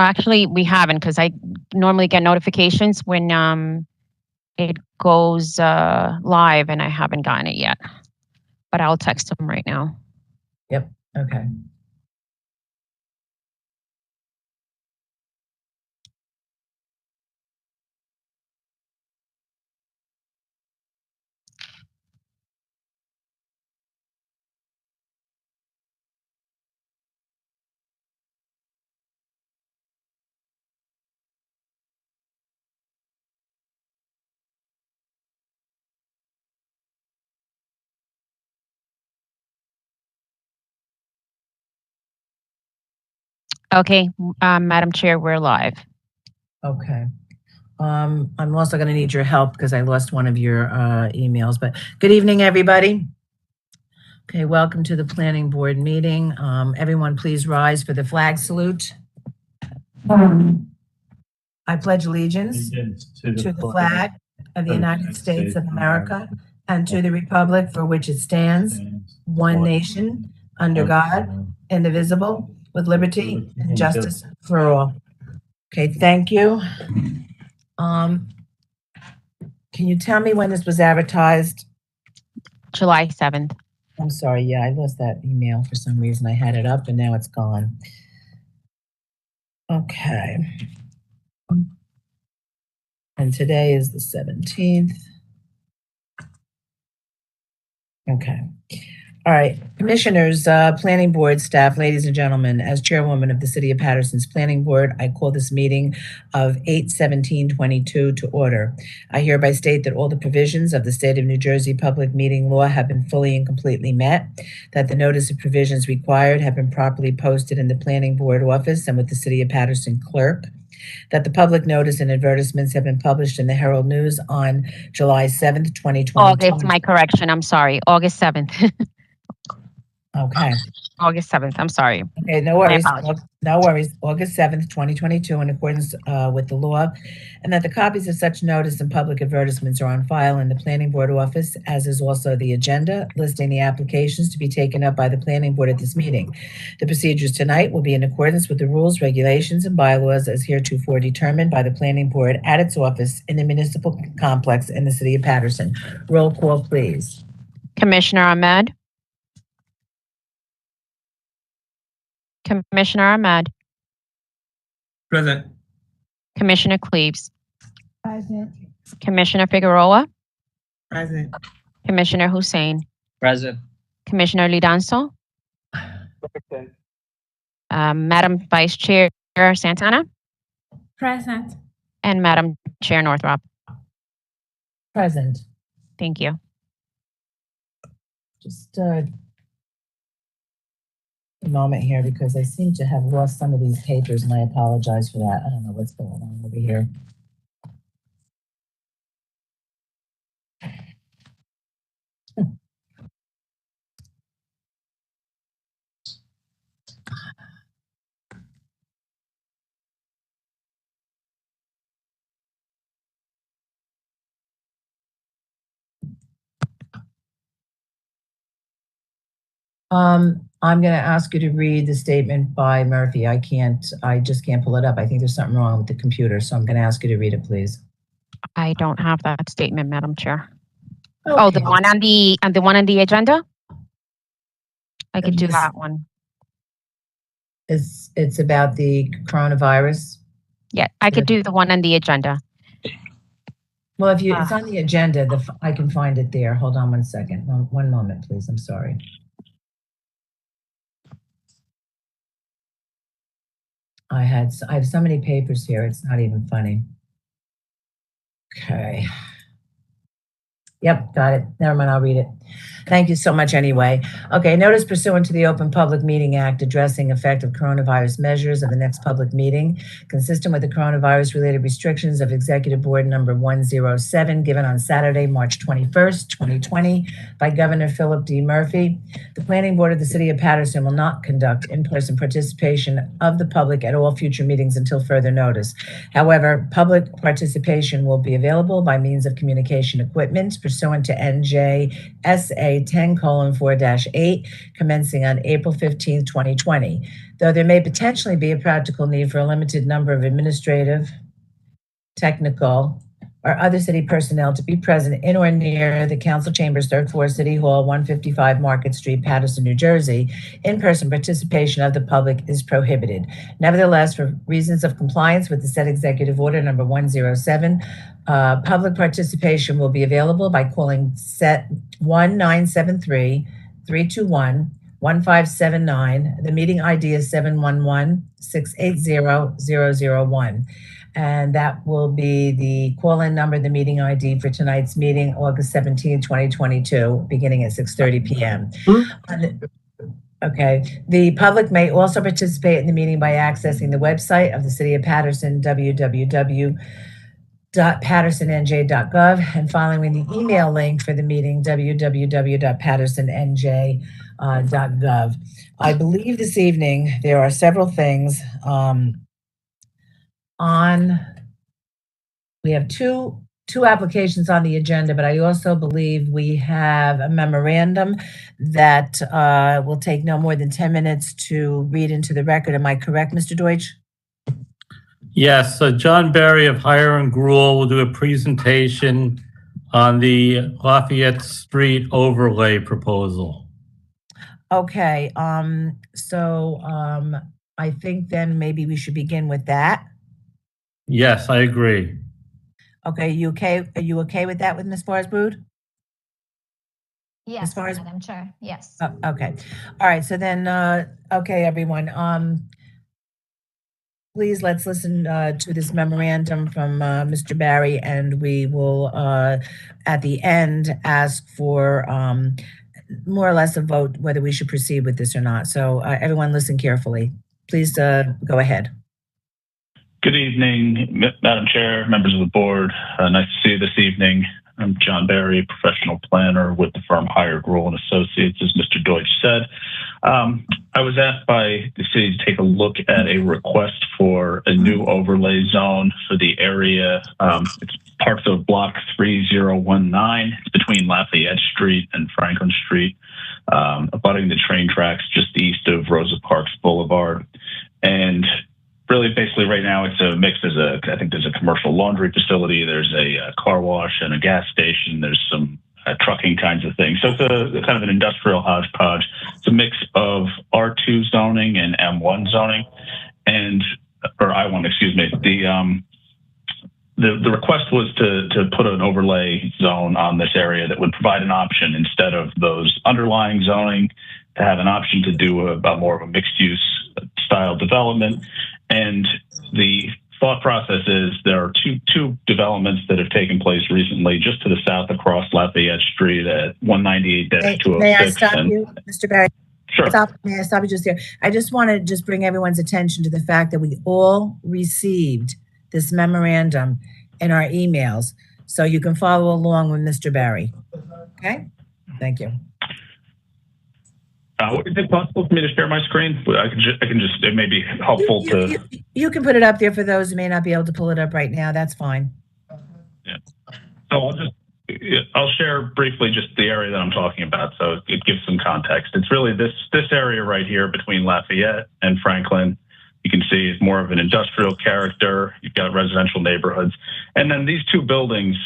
Actually, we haven't because I normally get notifications when it goes live, and I haven't gotten it yet. But I'll text him right now. Yep. Okay. Okay, Madam Chair, we're live. Okay. I'm also going to need your help because I lost one of your emails, but good evening, everybody. Okay, welcome to the planning board meeting. Everyone please rise for the flag salute. I pledge allegiance to the flag of the United States of America and to the republic for which it stands, one nation, under God, indivisible, with liberty and justice for all. Okay, thank you. Can you tell me when this was advertised? July 7th. I'm sorry, yeah, I lost that email for some reason. I had it up and now it's gone. Okay. And today is the 17th. Okay. All right, commissioners, planning board staff, ladies and gentlemen, as chairwoman of the City of Paterson's Planning Board, I call this meeting of 8/17/22 to order. I hereby state that all the provisions of the State of New Jersey Public Meeting Law have been fully and completely met, that the notice of provisions required have been properly posted in the Planning Board office and with the City of Paterson clerk, that the public notice and advertisements have been published in the Herald News on July 7th, 2022. August, my correction, I'm sorry, August 7th. Okay. August 7th, I'm sorry. Okay, no worries. No worries. August 7th, 2022, in accordance with the law, and that the copies of such notice and public advertisements are on file in the Planning Board office, as is also the agenda listing the applications to be taken up by the Planning Board at this meeting. The procedures tonight will be in accordance with the rules, regulations, and bylaws as heretofore determined by the Planning Board at its office in the municipal complex in the City of Paterson. Roll call, please. Commissioner Ahmed. Commissioner Ahmed. Present. Commissioner Cleaves. Present. Commissioner Figueroa. Present. Commissioner Hussein. Present. Commissioner Lidanzo. Present. Madam Vice Chair Santana. Present. And Madam Chair Northrop. Present. Thank you. Just a moment here because I seem to have lost some of these papers and I apologize for that. I don't know what's going on over here. I'm going to ask you to read the statement by Murphy. I just can't pull it up. I think there's something wrong with the computer, so I'm going to ask you to read it, please. I don't have that statement, Madam Chair. Okay. Oh, the one on the agenda? I could do that one. It's about the coronavirus. Yeah, I could do the one on the agenda. Well, if it's on the agenda, I can find it there. Hold on one second. One moment, please. I'm sorry. I have so many papers here, it's not even funny. Okay. Yep, got it. Never mind, I'll read it. Thank you so much anyway. Okay, notice pursuant to the Open Public Meeting Act addressing effective coronavirus measures of the next public meeting, consistent with the coronavirus-related restrictions of Executive Board Number 107, given on Saturday, March 21st, 2020, by Governor Philip D. Murphy. The Planning Board of the City of Paterson will not conduct in-person participation of the public at all future meetings until further notice. However, public participation will be available by means of communication equipment pursuant to NJSA SA 10:4-8, commencing on April 15th, 2020. Though there may potentially be a practical need for a limited number of administrative, technical, or other city personnel to be present in or near the council chambers, 3rd floor, City Hall, 155 Market Street, Paterson, New Jersey, in-person participation of the public is prohibited. Nevertheless, for reasons of compliance with the said Executive Order number 107, public participation will be available by calling set 1973-321-1579. The meeting ID is 711-680-001. And that will be the call-in number, the meeting ID for tonight's meeting, August 17, 2022, beginning at 6:30 p.m. Okay. The public may also participate in the meeting by accessing the website of the City of Paterson, www.patersonnj.gov, and following the email link for the meeting, www.patersonnj.gov. I believe this evening there are several things we have two applications on the agenda, but I also believe we have a memorandum that will take no more than 10 minutes to read into the record. Am I correct, Mr. Deutsch? Yes, John Barry of Hire and Gruel will do a presentation on the Lafayette Street overlay proposal. Okay, I think then maybe we should begin with that. Yes, I agree. Okay, you okay? Are you okay with that with Ms. Farsbrood? Yes, far as- Madam Chair, yes. Okay. All right, so then, okay, everyone. Please, let's listen to this memorandum from Mr. Barry, and we will, at the end, ask for more or less a vote whether we should proceed with this or not. So everyone listen carefully. Please go ahead. Good evening, Madam Chair, members of the board. Nice to see you this evening. I'm John Barry, professional planner with the firm Hire, Gruel and Associates, as Mr. Deutsch said. I was asked by the city to take a look at a request for a new overlay zone for the area. It's parts of block 3019. It's between Lafayette Street and Franklin Street, abutting the train tracks just east of Rosa Parks Boulevard. And really, basically, right now it's a mix. I think there's a commercial laundry facility, there's a car wash and a gas station, there's some trucking kinds of things. So it's a kind of an industrial hodgepodge. It's a mix of R2 zoning and M1 zoning, or I1, excuse me. The request was to put an overlay zone on this area that would provide an option instead of those underlying zoning, to have an option to do more of a mixed use style development. And the thought process is there are two developments that have taken place recently just to the south across Lafayette Street at 198-206. May I stop you, Mr. Barry? Sure. May I stop you just here? I just want to just bring everyone's attention to the fact that we all received this memorandum in our emails, so you can follow along with Mr. Barry. Okay? Thank you. Is it possible for me to share my screen? I can just, it may be helpful to. You can put it up there for those who may not be able to pull it up right now. That's fine. Yeah. So I'll share briefly just the area that I'm talking about, so it gives some context. It's really this area right here between Lafayette and Franklin. You can see it's more of an industrial character. You've got residential neighborhoods. And then these two buildings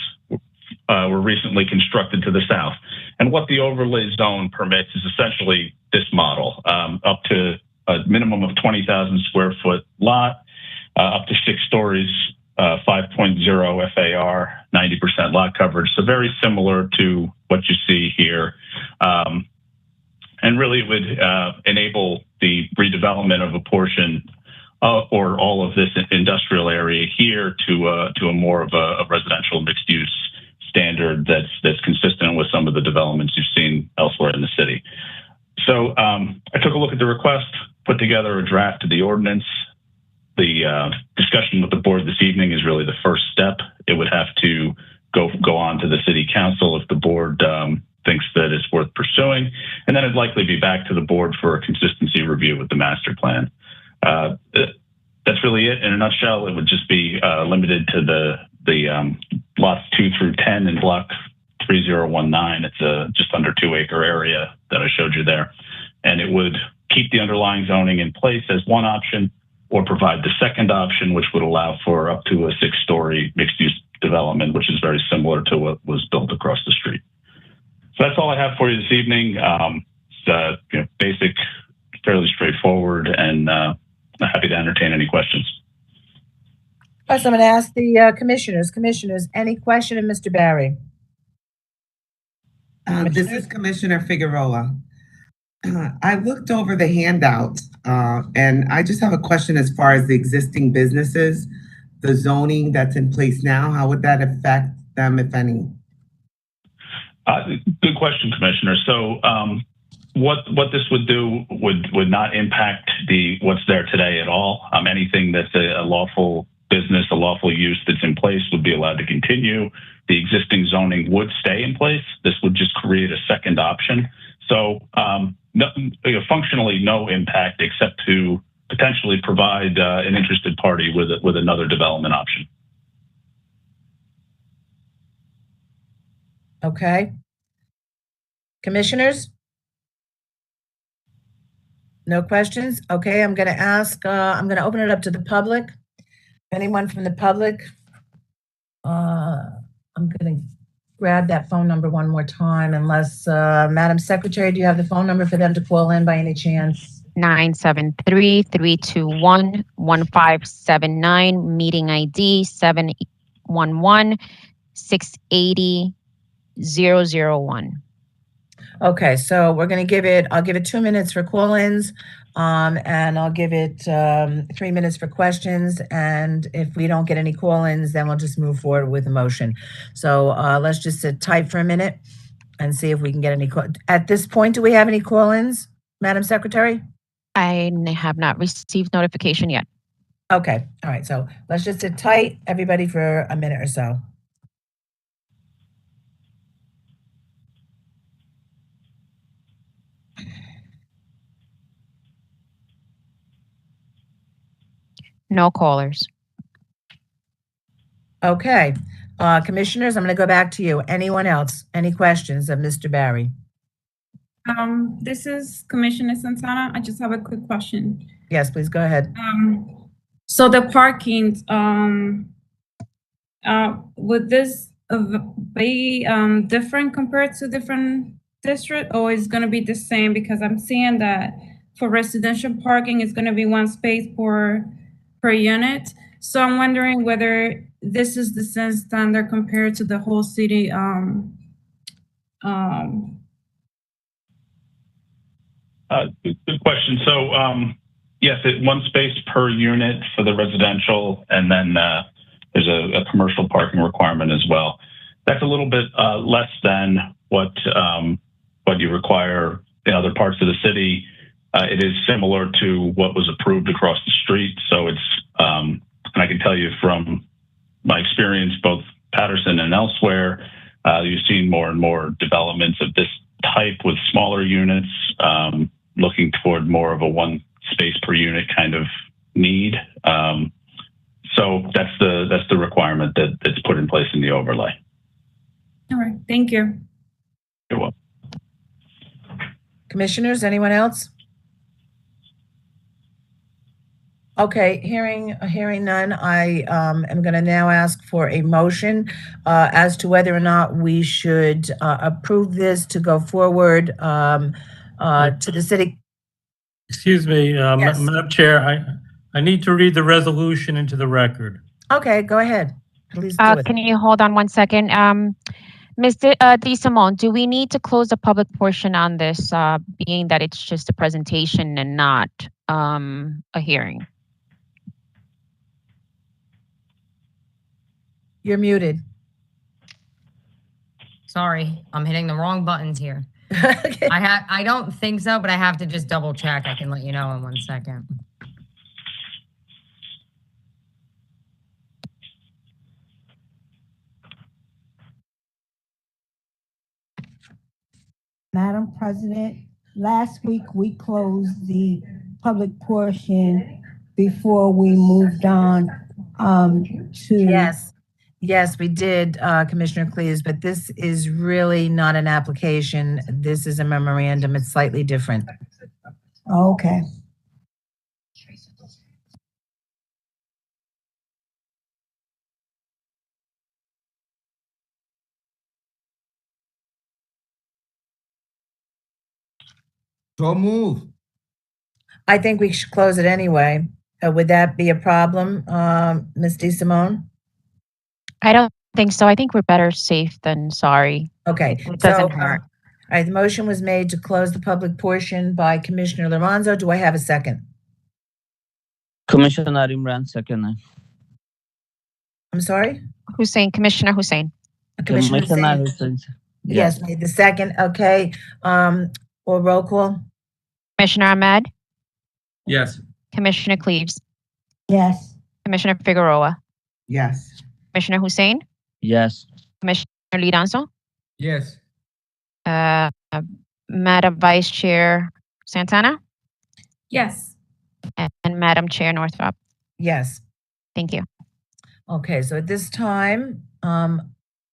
were recently constructed to the south. And what the overlay zone permits is essentially this model, up to a minimum of 20,000 square foot lot, up to 6 stories, 5.0 FAR, 90% lot coverage. So very similar to what you see here. And really it would enable the redevelopment of a portion or all of this industrial area here to a more of a residential mixed use standard that's consistent with some of the developments you've seen elsewhere in the city. So I took a look at the request, put together a draft of the ordinance. The discussion with the board this evening is really the first step. It would have to go on to the city council if the board thinks that it's worth pursuing, and then it'd likely be back to the board for a consistency review with the master plan. That's really it in a nutshell. It would just be limited to the lots 2 through 10 in block 3019. It's a just under 2-acre area that I showed you there. And it would keep the underlying zoning in place as one option, or provide the second option, which would allow for up to a 6-story mixed-use development, which is very similar to what was built across the street. So that's all I have for you this evening. It's basic, fairly straightforward, and I'm happy to entertain any questions. First, I'm going to ask the commissioners. Commissioners, any question of Mr. Barry? This is Commissioner Figueroa. I looked over the handout, and I just have a question as far as the existing businesses, the zoning that's in place now. How would that affect them, if any? Good question, Commissioner. So what this would do would not impact what's there today at all. Anything that's a lawful business, a lawful use that's in place would be allowed to continue. The existing zoning would stay in place. This would just create a second option. So functionally no impact, except to potentially provide an interested party with another development option. Okay. Commissioners? No questions? Okay, I'm going to ask, I'm going to open it up to the public. Anyone from the public? I'm going to grab that phone number one more time, unless, Madam Secretary, do you have the phone number for them to call in by any chance? 973-321-1579, meeting ID 711-680-001. Okay, so we're going to I'll give it 2 minutes for call-ins, and I'll give it 3 minutes for questions. And if we don't get any call-ins, then we'll just move forward with the motion. So let's just sit tight for a minute and see if we can get any at this point. Do we have any call-ins, Madam Secretary? I have not received notification yet. Okay, all right. So let's just sit tight, everybody, for a minute or so. No callers. Okay, commissioners, I'm going to go back to you. Anyone else? Any questions of Mr. Barry? This is Commissioner Santana. I just have a quick question. Yes, please go ahead. So the parking, would this be different compared to different district, or is going to be the same? Because I'm seeing that for residential parking, it's going to be 1 space per unit. So I'm wondering whether this is the same standard compared to the whole city. Good question. So yes, 1 space per unit for the residential, and then there's a commercial parking requirement as well. That's a little bit less than what you require in other parts of the city. It is similar to what was approved across the street. So it's, and I can tell you from my experience, both Paterson and elsewhere, you've seen more and more developments of this type with smaller units, looking toward more of a 1 space per unit kind of need. So that's the requirement that's put in place in the overlay. All right, thank you. You're welcome. Commissioners, anyone else? Okay, hearing none, I am going to now ask for a motion as to whether or not we should approve this to go forward to the city. Excuse me, Yes. Madam Chair, I need to read the resolution into the record. Okay, go ahead. Please do it. Can you hold on 1 second? Mr. DeSimone, do we need to close the public portion on this, being that it's just a presentation and not a hearing? You're muted. Sorry, I'm hitting the wrong buttons here. Okay. I don't think so, but I have to just double check. I can let you know in 1 second. Madam President, last week we closed the public portion before we moved on to Yes. Yes, we did, Commissioner Cleaves, but this is really not an application. This is a memorandum. It's slightly different. Okay. So move. I think we should close it anyway. Would that be a problem, Ms. DeSimone? I don't think so. I think we're better safe than sorry. Okay. It doesn't so, hurt. all right, the motion was made to close the public portion by Commissioner Lorenzo. Do I have a second? Commissioner Imran, second. I'm sorry? Commissioner Hussein. Commissioner Hussein? Hussein. Yes, made the second. Okay. Or roll call? Commissioner Ahmed, Yes. Commissioner Cleaves, Yes. Commissioner Figueroa, Yes. Commissioner Hussein, Yes. Commissioner Lidanzo, Yes. Madam Vice Chair Santana, Yes. and Madam Chair Northrop. Yes. Thank you. Okay, so at this time,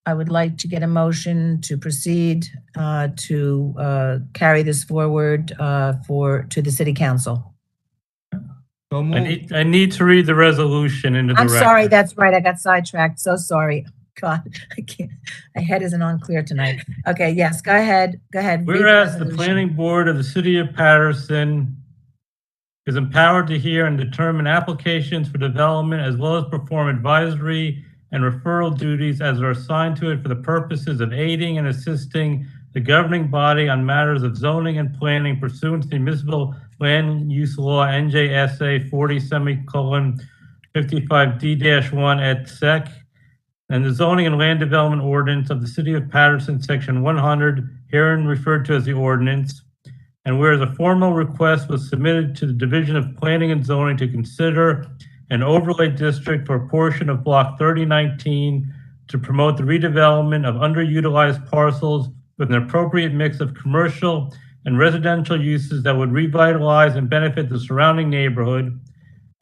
I would like to get a motion to proceed to carry this forward to the city council. So move. I need to read the resolution into the I'm record. sorry, that's right, I got sidetracked, so sorry. God, I can't, my head isn't on clear tonight. Okay, yes, go ahead, read Whereas the resolution. planning board of the city of Paterson is empowered to hear and determine applications for development as well as perform advisory and referral duties as are assigned to it for the purposes of aiding and assisting the governing body on matters of zoning and planning pursuant to the municipal land use law NJSA 40:55D-1 et sec. And the zoning and land development ordinance of the city of Paterson, section 100, herein referred to as the ordinance. And whereas a formal request was submitted to the Division of Planning and Zoning to consider an overlay district for a portion of block 3019 to promote the redevelopment of underutilized parcels with an appropriate mix of commercial and residential uses that would revitalize and benefit the surrounding neighborhood.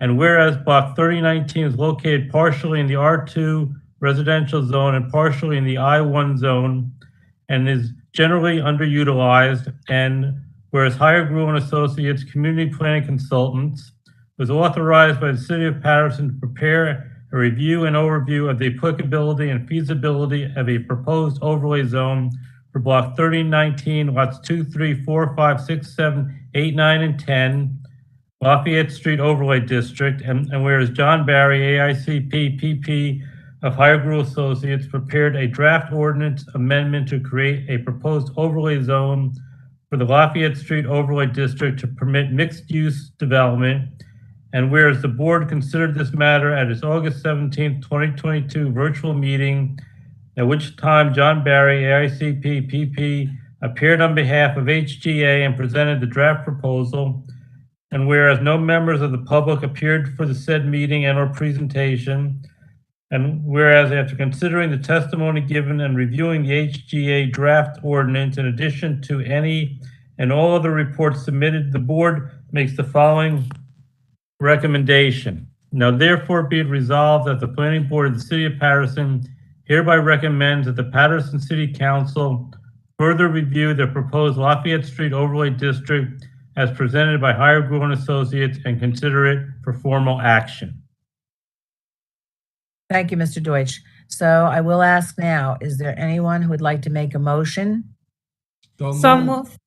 And whereas block 3019 is located partially in the R2 residential zone and partially in the I1 zone and is generally underutilized, and whereas Higher Gruel and Associates Community Planning Consultants was authorized by the City of Paterson to prepare a review and overview of the applicability and feasibility of a proposed overlay zone for block 3019, lots 2, 3, 4, 5, 6, 7, 8, 9, and 10, Lafayette Street Overlay District, and whereas John Barry, AICP, PP of Higher Gruel Associates prepared a draft ordinance amendment to create a proposed overlay zone for the Lafayette Street Overlay District to permit mixed-use development. And whereas the board considered this matter at its August 17, 2022 virtual meeting, at which time John Barry, AICP, PP, appeared on behalf of HGA and presented the draft proposal. And whereas no members of the public appeared for the said meeting and or presentation, and whereas after considering the testimony given and reviewing the HGA draft ordinance, in addition to any and all other reports submitted, the board makes the following recommendation. Now therefore be it resolved that the planning board of the city of Paterson hereby recommends that the Paterson City Council further review the proposed Lafayette Street Overlay District as presented by Higher Gruel and Associates and consider it for formal action. Thank you, Mr. Deutsch. So I will ask now, is there anyone who would like to make a motion? So move.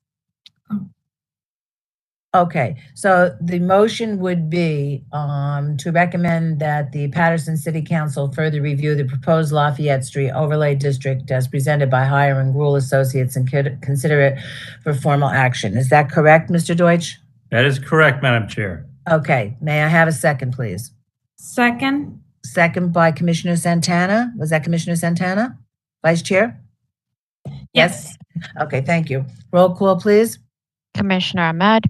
Okay, so the motion would be to recommend that the Paterson City Council further review the proposed Lafayette Street Overlay District as presented by Higher and Gruel Associates and consider it for formal action. Is that correct, Mr. Deutsch? That is correct, Madam Chair. Okay, may I have a second, please? Second. Second by Commissioner Santana. Was that Commissioner Santana? Vice Chair? Yes. Okay, thank you. Roll call, please. Commissioner Ahmed,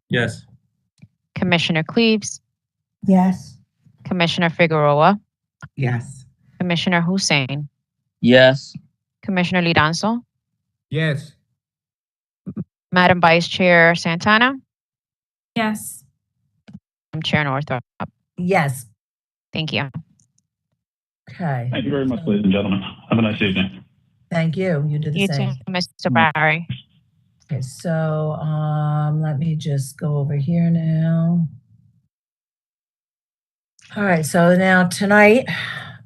Yes. Commissioner Cleaves, Yes. Commissioner Figueroa, Yes. Commissioner Hussein, Yes. Commissioner Lidanzo, Yes. Madam Vice Chair Santana, Yes. Madam Chair Northrop. Yes. Thank you. Okay. Thank you very much, ladies and gentlemen. Have a nice evening. Thank you. You do the You too, same. Mr. Barry. Okay, so let me just go over here now. All right, so now tonight,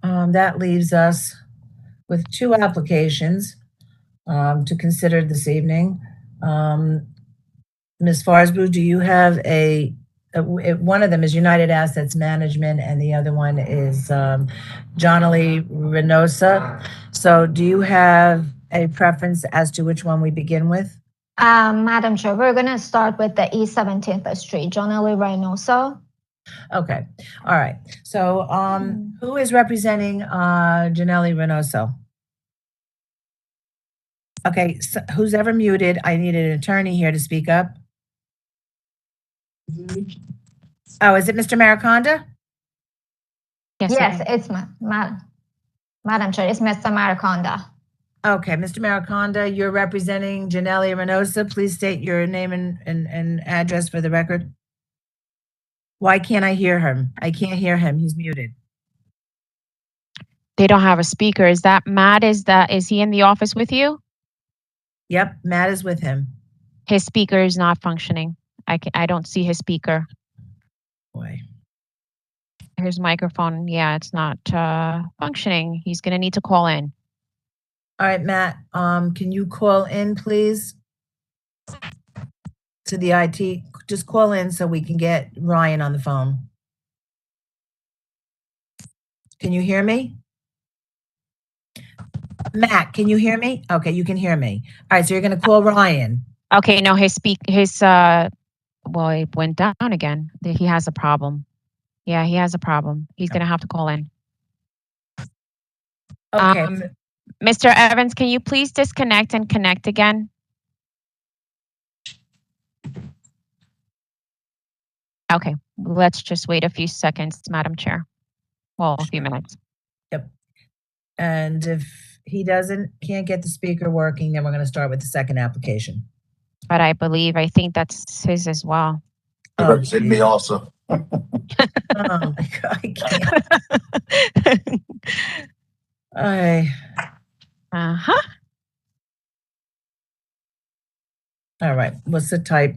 that leaves us with two applications to consider this evening. Ms. Farsboo, do you have one of them is United Assets Management and the other one is Johnny Reynosa. So do you have a preference as to which one we begin with? Madam Chair, we're going to start with the East 17th Street, Johnny Reynosa. Okay, all right. So who is representing Janelle Reynoso? Okay, so who's ever muted, I need an attorney here to speak up. Oh, is it Mr. Mariconda? Yes, it's Madam Chair, it's Mr. Mariconda. Okay, Mr. Mariconda, you're representing Janelle Reynosa. Please state your name and address for the record. Why can't I hear him? I can't hear him. He's muted. They don't have a speaker. Is that Matt? Is he in the office with you? Yep, Matt is with him. His speaker is not functioning. I don't see his speaker. Boy. His microphone, yeah, it's not functioning. He's gonna need to call in. All right, Matt, can you call in, please? To the IT, just call in so we can get Ryan on the phone. Can you hear me? Matt, can you hear me? Okay, you can hear me. All right, so you're gonna call Ryan. Okay, no, well, it went down again. He has a problem. Yeah, he has a problem. He's gonna have to call in. Okay. Mr. Evans, can you please disconnect and connect again? Okay, let's just wait a few seconds, Madam Chair. Well, a few minutes. Yep. And if he can't get the speaker working, then we're going to start with the second application. But I think that's his as well. You represent me also. Oh my God, I can't. All right. Uh-huh. All right, what's the type?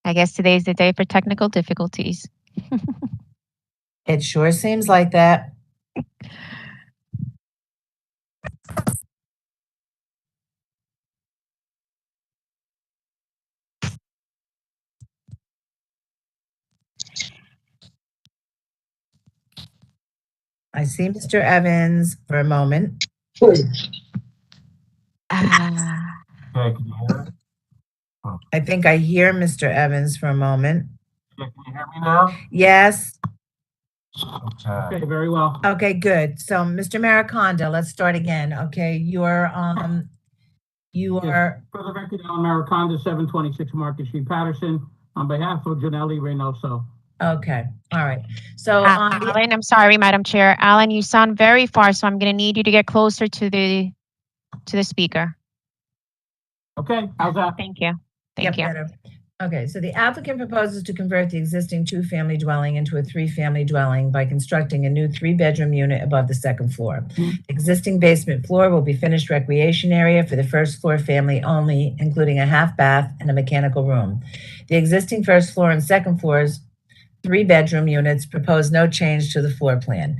I guess today's the day for technical difficulties. It sure seems like that. I see Mr. Evans for a moment. I think I hear Mr. Evans for a moment. Can you hear me now? Yes. Okay, very well. Okay, good. So, Mr. Mariconda, let's start again. Okay, you are. For the record, Alan Mariconda, 726 Market Street, Paterson, on behalf of Janelle Reynoso. Okay, all right. So, Alan, I'm sorry, Madam Chair. Alan, you sound very far, so I'm going to need you to get closer to the speaker. Okay, how's that? Thank you. Thank you. Better. Okay, so the applicant proposes to convert the existing two-family dwelling into a three-family dwelling by constructing a new three-bedroom unit above the second floor. The existing basement floor will be finished recreation area for the first floor family only, including a half bath and a mechanical room. The existing first floor and second floors three-bedroom units propose no change to the floor plan,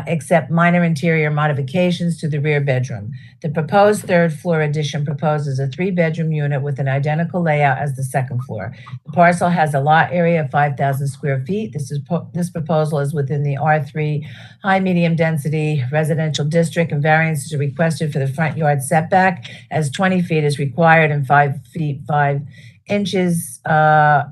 except minor interior modifications to the rear bedroom. The proposed third floor addition proposes a three-bedroom unit with an identical layout as the second floor. The parcel has a lot area of 5,000 square feet. This proposal is within the R3 high-medium density residential district, and variances are requested for the front yard setback as 20 feet is required and 5 feet 5 inches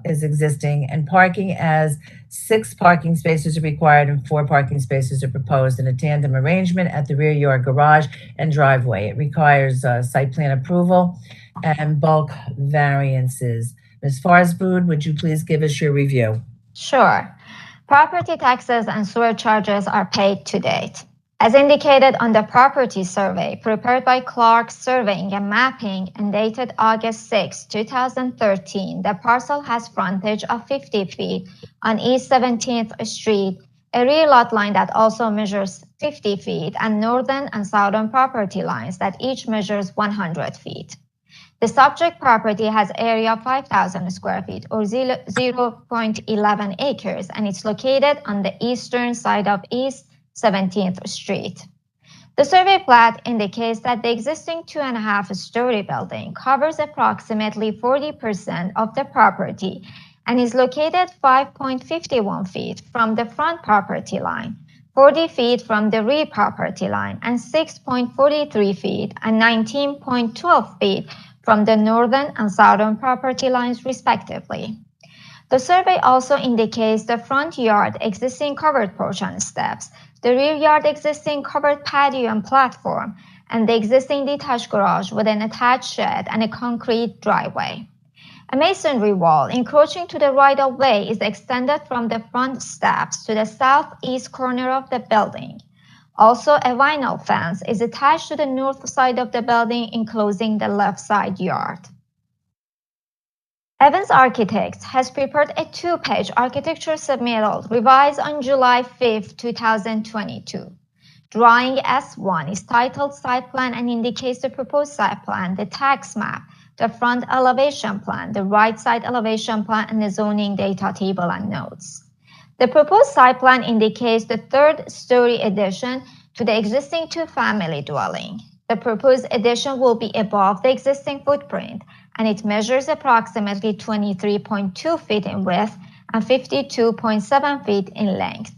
is existing, and parking as 6 parking spaces are required and 4 parking spaces are proposed in a tandem arrangement at the rear yard garage and driveway. It requires site plan approval and bulk variances. Ms. Farsboo, would you please give us your review? Sure. Property taxes and sewer charges are paid to date. As indicated on the property survey prepared by Clark Surveying and Mapping and dated August 6, 2013, the parcel has frontage of 50 feet on East 17th Street, a rear lot line that also measures 50 feet, and northern and southern property lines that each measures 100 feet. The subject property has area of 5,000 square feet or 0.11 acres, and it's located on the eastern side of East 17th Street. The survey plat indicates that the existing 2.5-story building covers approximately 40% of the property and is located 5.51 feet from the front property line, 40 feet from the rear property line, and 6.43 feet and 19.12 feet from the northern and southern property lines, respectively. The survey also indicates the front yard existing covered porch and steps, the rear yard existing covered patio and platform, and the existing detached garage with an attached shed and a concrete driveway. A masonry wall encroaching to the right-of-way is extended from the front steps to the southeast corner of the building. Also, a vinyl fence is attached to the north side of the building, enclosing the left side yard. Evans Architects has prepared a 2-page architecture submittal revised on July 5, 2022. Drawing S1 is titled Site Plan and indicates the proposed site plan, the tax map, the front elevation plan, the right side elevation plan, and the zoning data table and notes. The proposed site plan indicates the 3rd-story addition to the existing 2-family dwelling. The proposed addition will be above the existing footprint, and it measures approximately 23.2 feet in width and 52.7 feet in length.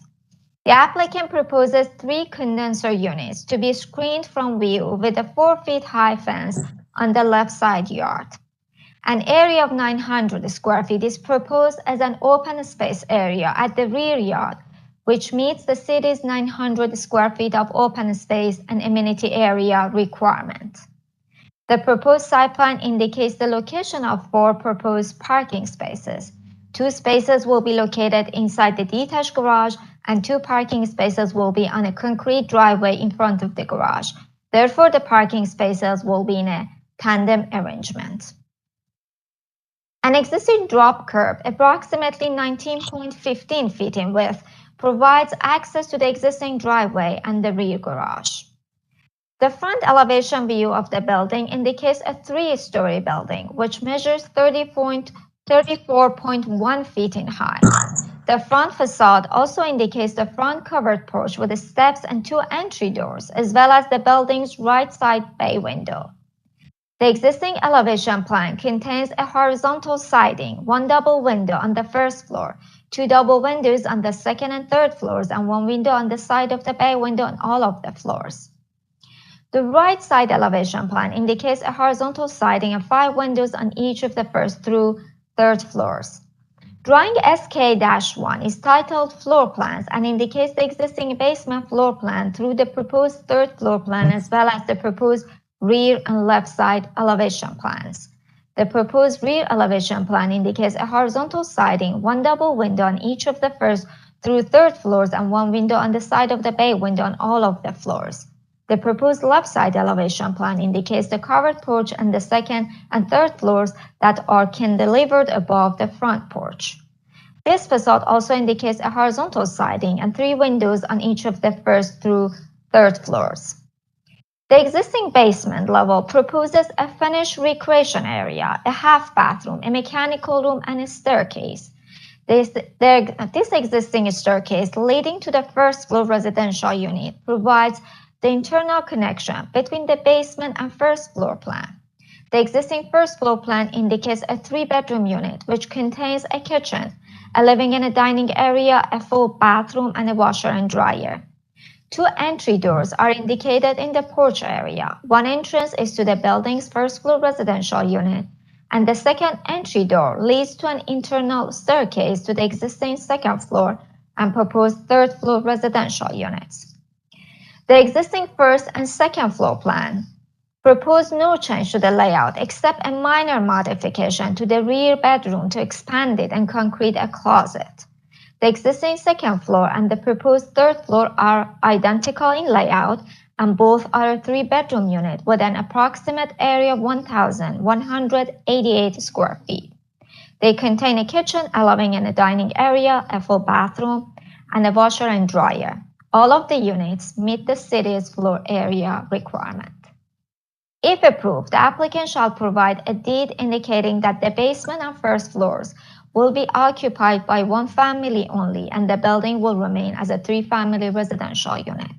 The applicant proposes 3 condenser units to be screened from view with a 4-foot-high fence on the left side yard. An area of 900 square feet is proposed as an open space area at the rear yard, which meets the city's 900 square feet of open space and amenity area requirement. The proposed site plan indicates the location of 4 proposed parking spaces. 2 spaces will be located inside the detached garage, and 2 parking spaces will be on a concrete driveway in front of the garage. Therefore, the parking spaces will be in a tandem arrangement. An existing drop curb, approximately 19.15 feet in width, provides access to the existing driveway and the rear garage. The front elevation view of the building indicates a 3-story building, which measures 34.1 feet in height. The front facade also indicates the front covered porch with the steps and 2 entry doors, as well as the building's right side bay window. The existing elevation plan contains a horizontal siding, 1 double window on the 1st floor, 2 double windows on the 2nd and 3rd floors, and 1 window on the side of the bay window on all of the floors. The right side elevation plan indicates a horizontal siding and 5 windows on each of the 1st through 3rd floors. Drawing SK-1 is titled Floor Plans and indicates the existing basement floor plan through the proposed 3rd floor plan, as well as the proposed rear and left side elevation plans. The proposed rear elevation plan indicates a horizontal siding, 1 double window on each of the 1st through 3rd floors, and 1 window on the side of the bay window on all of the floors. The proposed left side elevation plan indicates the covered porch and the 2nd and 3rd floors that are cantilevered above the front porch. This facade also indicates a horizontal siding and 3 windows on each of the 1st through 3rd floors. The existing basement level proposes a finished recreation area, a half bathroom, a mechanical room, and a staircase. This existing staircase leading to the 1st floor residential unit provides the internal connection between the basement and 1st floor plan. The existing 1st floor plan indicates a 3-bedroom unit which contains a kitchen, a living and a dining area, a full bathroom, and a washer and dryer. 2 entry doors are indicated in the porch area. 1 entrance is to the building's 1st floor residential unit, and the 2nd entry door leads to an internal staircase to the existing 2nd floor and proposed 3rd floor residential units. The existing 1st and 2nd floor plan propose no change to the layout except a minor modification to the rear bedroom to expand it and concrete a closet. The existing second floor and the proposed third floor are identical in layout, and both are a 3-bedroom unit with an approximate area of 1,188 square feet. They contain a kitchen, a living and a dining area, a full bathroom, and a washer and dryer. All of the units meet the city's floor area requirement. If approved, the applicant shall provide a deed indicating that the basement and first floors will be occupied by one family only, and the building will remain as a 3-family residential unit.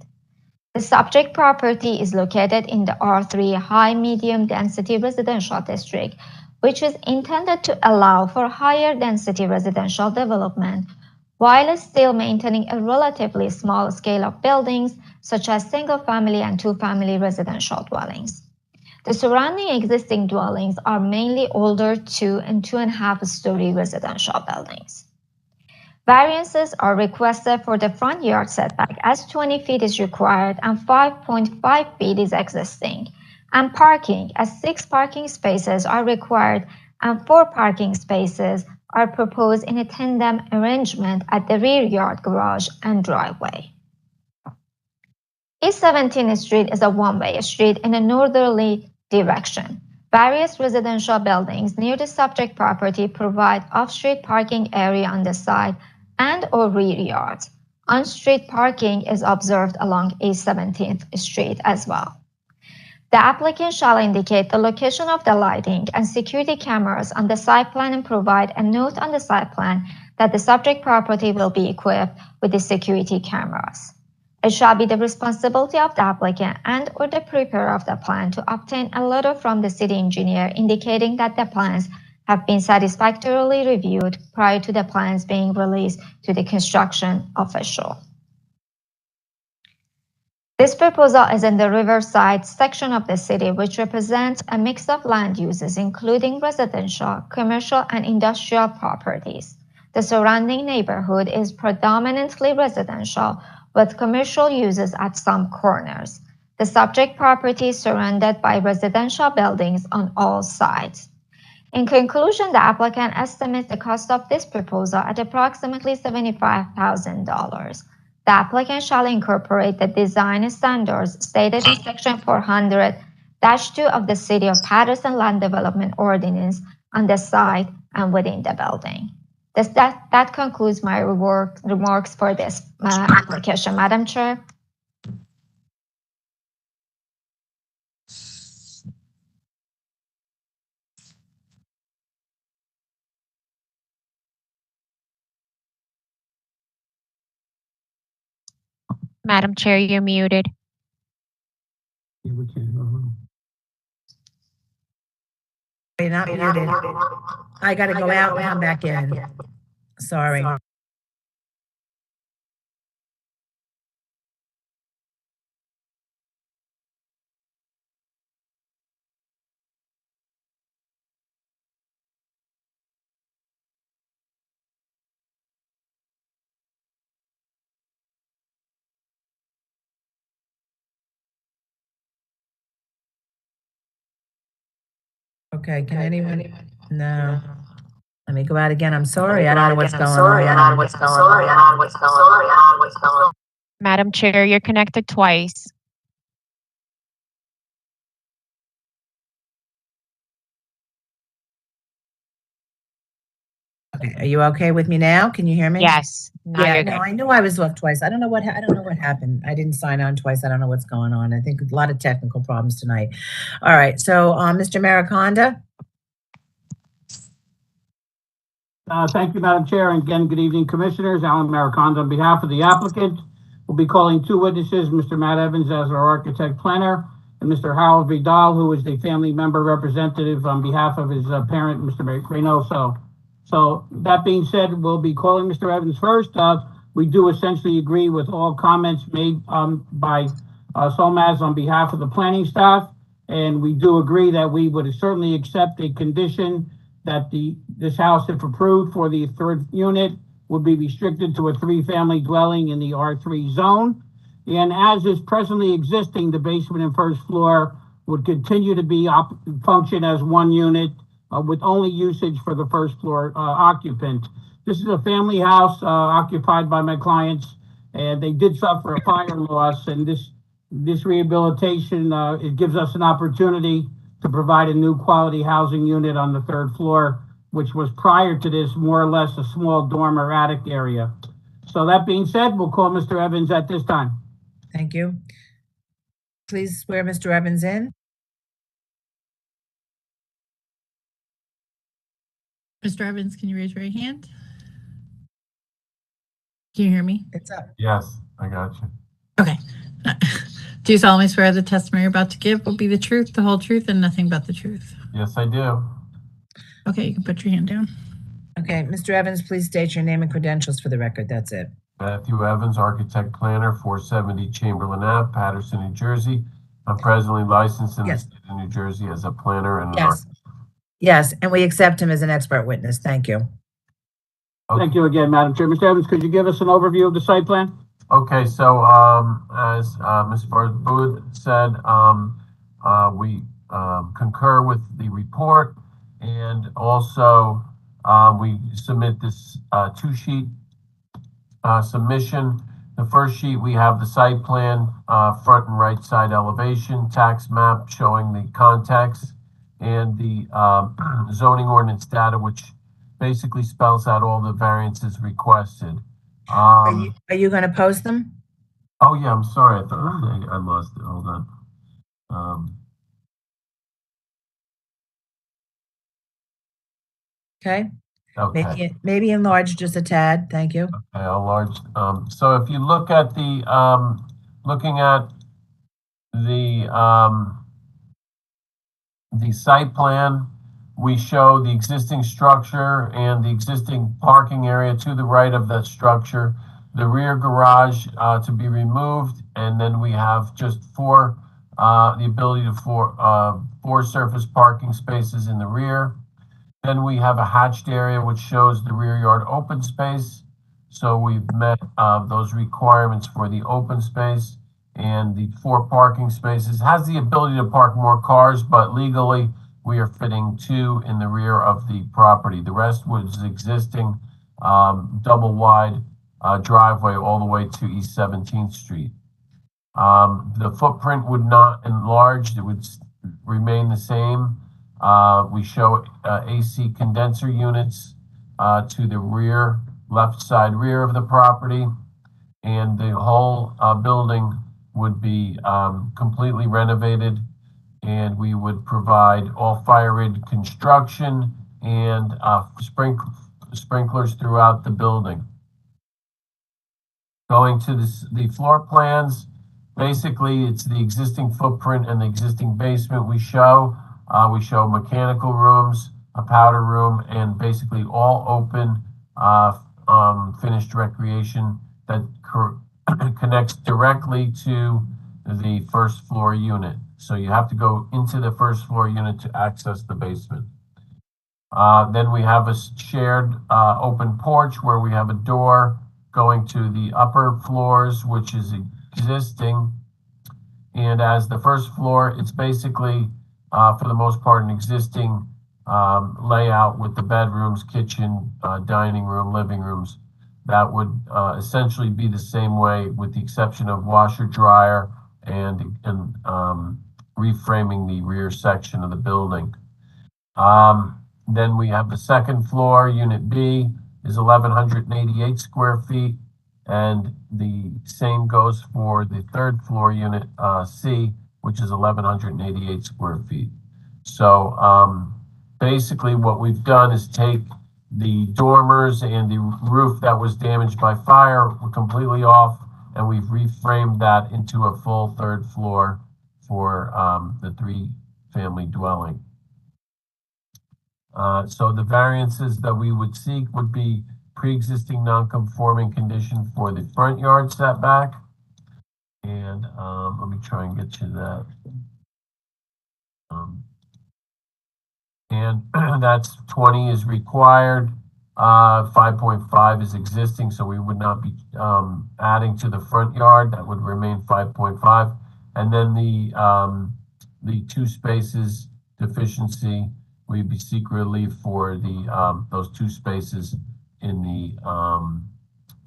The subject property is located in the R3 high-medium density residential district, which is intended to allow for higher density residential development while still maintaining a relatively small scale of buildings, such as single-family and 2-family residential dwellings. The surrounding existing dwellings are mainly older 2- and 2.5-story residential buildings. Variances are requested for the front yard setback, as 20 feet is required and 5.5 feet is existing, and parking, as 6 parking spaces are required and 4 parking spaces are proposed in a tandem arrangement at the rear yard garage and driveway. East 17th Street is a one-way street in a northerly direction. Various residential buildings near the subject property provide off-street parking area on the side and or rear yards. On-street parking is observed along East 17th Street as well. The applicant shall indicate the location of the lighting and security cameras on the site plan and provide a note on the site plan that the subject property will be equipped with the security cameras. It shall be the responsibility of the applicant and or the preparer of the plan to obtain a letter from the city engineer indicating that the plans have been satisfactorily reviewed prior to the plans being released to the construction official. This proposal is in the Riverside section of the city, which represents a mix of land uses, including residential, commercial, and industrial properties. The surrounding neighborhood is predominantly residential, with commercial uses at some corners. The subject property is surrounded by residential buildings on all sides. In conclusion, the applicant estimates the cost of this proposal at approximately $75,000. The applicant shall incorporate the design standards stated in Section 400-2 of the City of Paterson Land Development Ordinance on the site and within the building. That concludes my remarks for this application, Madam Chair. Madam Chair, you're muted. Yeah, we can. You're not muted. I gotta go out and come back in. Sorry. Okay, can anyone? No. Let me go out again. I'm sorry. I don't know what's going on. Madam Chair, you're connected twice. Okay, are you okay with me now? Can you hear me? Yes. Now Yeah, you're no, good. I knew I was off twice. I don't know what happened. I didn't sign on twice. I don't know what's going on. I think a lot of technical problems tonight. All right, so Mr. Mariconda. Thank you, Madam Chair, and again, good evening, Commissioners. Alan Maricondo on behalf of the applicant. We'll be calling 2 witnesses, Mr. Matt Evans as our architect planner, and Mr. Howard Vidal, who is the family member representative on behalf of his parent, Mr. Reynoso. So that being said, we'll be calling Mr. Evans first. We do essentially agree with all comments made by Solmaz on behalf of the planning staff, and we do agree that we would certainly accept a condition that this house, if approved for the third unit, would be restricted to a 3-family dwelling in the R3 zone. And as is presently existing, the basement and first floor would continue to be function as one unit with only usage for the first floor occupant. This is a family house occupied by my clients, and they did suffer a fire loss. And this rehabilitation it gives us an opportunity to provide a new quality housing unit on the third floor, which was prior to this more or less a small dorm or attic area. So that being said, we'll call Mr. Evans at this time. Thank you. Please swear Mr. Evans in. Mr. Evans, can you raise your right hand? Can you hear me? It's up. Yes, I got you. Okay. Do you solemnly swear the testimony you're about to give will be the truth, the whole truth, and nothing but the truth? Yes, I do. Okay, you can put your hand down. Okay, Mr. Evans, please state your name and credentials for the record. That's it. Matthew Evans, architect planner, 470 Chamberlain Ave, Paterson, New Jersey. I'm presently licensed in the Yes. state of New Jersey as a planner and an Yes. architect. Yes, and we accept him as an expert witness. Thank you. Thank you again, Madam Chair. Mr. Evans, could you give us an overview of the site plan? Okay, so as Ms. Booth said, we concur with the report, and also we submit this two-sheet submission. The first sheet, we have the site plan, front and right side elevation, tax map showing the context, and the zoning ordinance data, which basically spells out all the variances requested. Are you going to post them? Oh yeah, I'm sorry. I thought I lost it. Hold on. Okay. Okay. Maybe enlarge just a tad. Thank you. Okay, I'll large. So if you look at the looking at the site plan, we show the existing structure and the existing parking area to the right of that structure, the rear garage to be removed, and then we have just the ability to four surface parking spaces in the rear. Then we have a hatched area which shows the rear yard open space. So we've met those requirements for the open space, and the 4 parking spaces has the ability to park more cars, but legally we are fitting 2 in the rear of the property. The rest was existing double wide driveway all the way to East 17th Street. The footprint would not enlarge, it would remain the same. We show AC condenser units to the rear, left side rear of the property, and the whole building would be completely renovated, and we would provide all fire rated construction and sprinklers throughout the building. Going to the floor plans, basically it's the existing footprint and the existing basement we show. We show mechanical rooms, a powder room, and basically all open finished recreation that connects directly to the first floor unit. So you have to go into the first floor unit to access the basement. Then we have a shared open porch where we have a door going to the upper floors, which is existing. And as the first floor, it's basically, for the most part, an existing layout with the bedrooms, kitchen, dining room, living rooms. That would essentially be the same way, with the exception of washer, dryer, and reframing the rear section of the building. Then we have the second floor, Unit B, is 1,188 square feet, and the same goes for the third floor, Unit C, which is 1,188 square feet. So basically what we've done is take the dormers and the roof that was damaged by fire completely off, and we've reframed that into a full third floor for the 3-family dwelling. So the variances that we would seek would be pre-existing non-conforming condition for the front yard setback. And let me try and get you that. And that's 20 is required, 5.5 is existing, so we would not be adding to the front yard. That would remain 5.5. And then the 2 spaces deficiency, we'd be seek relief for the those 2 spaces in the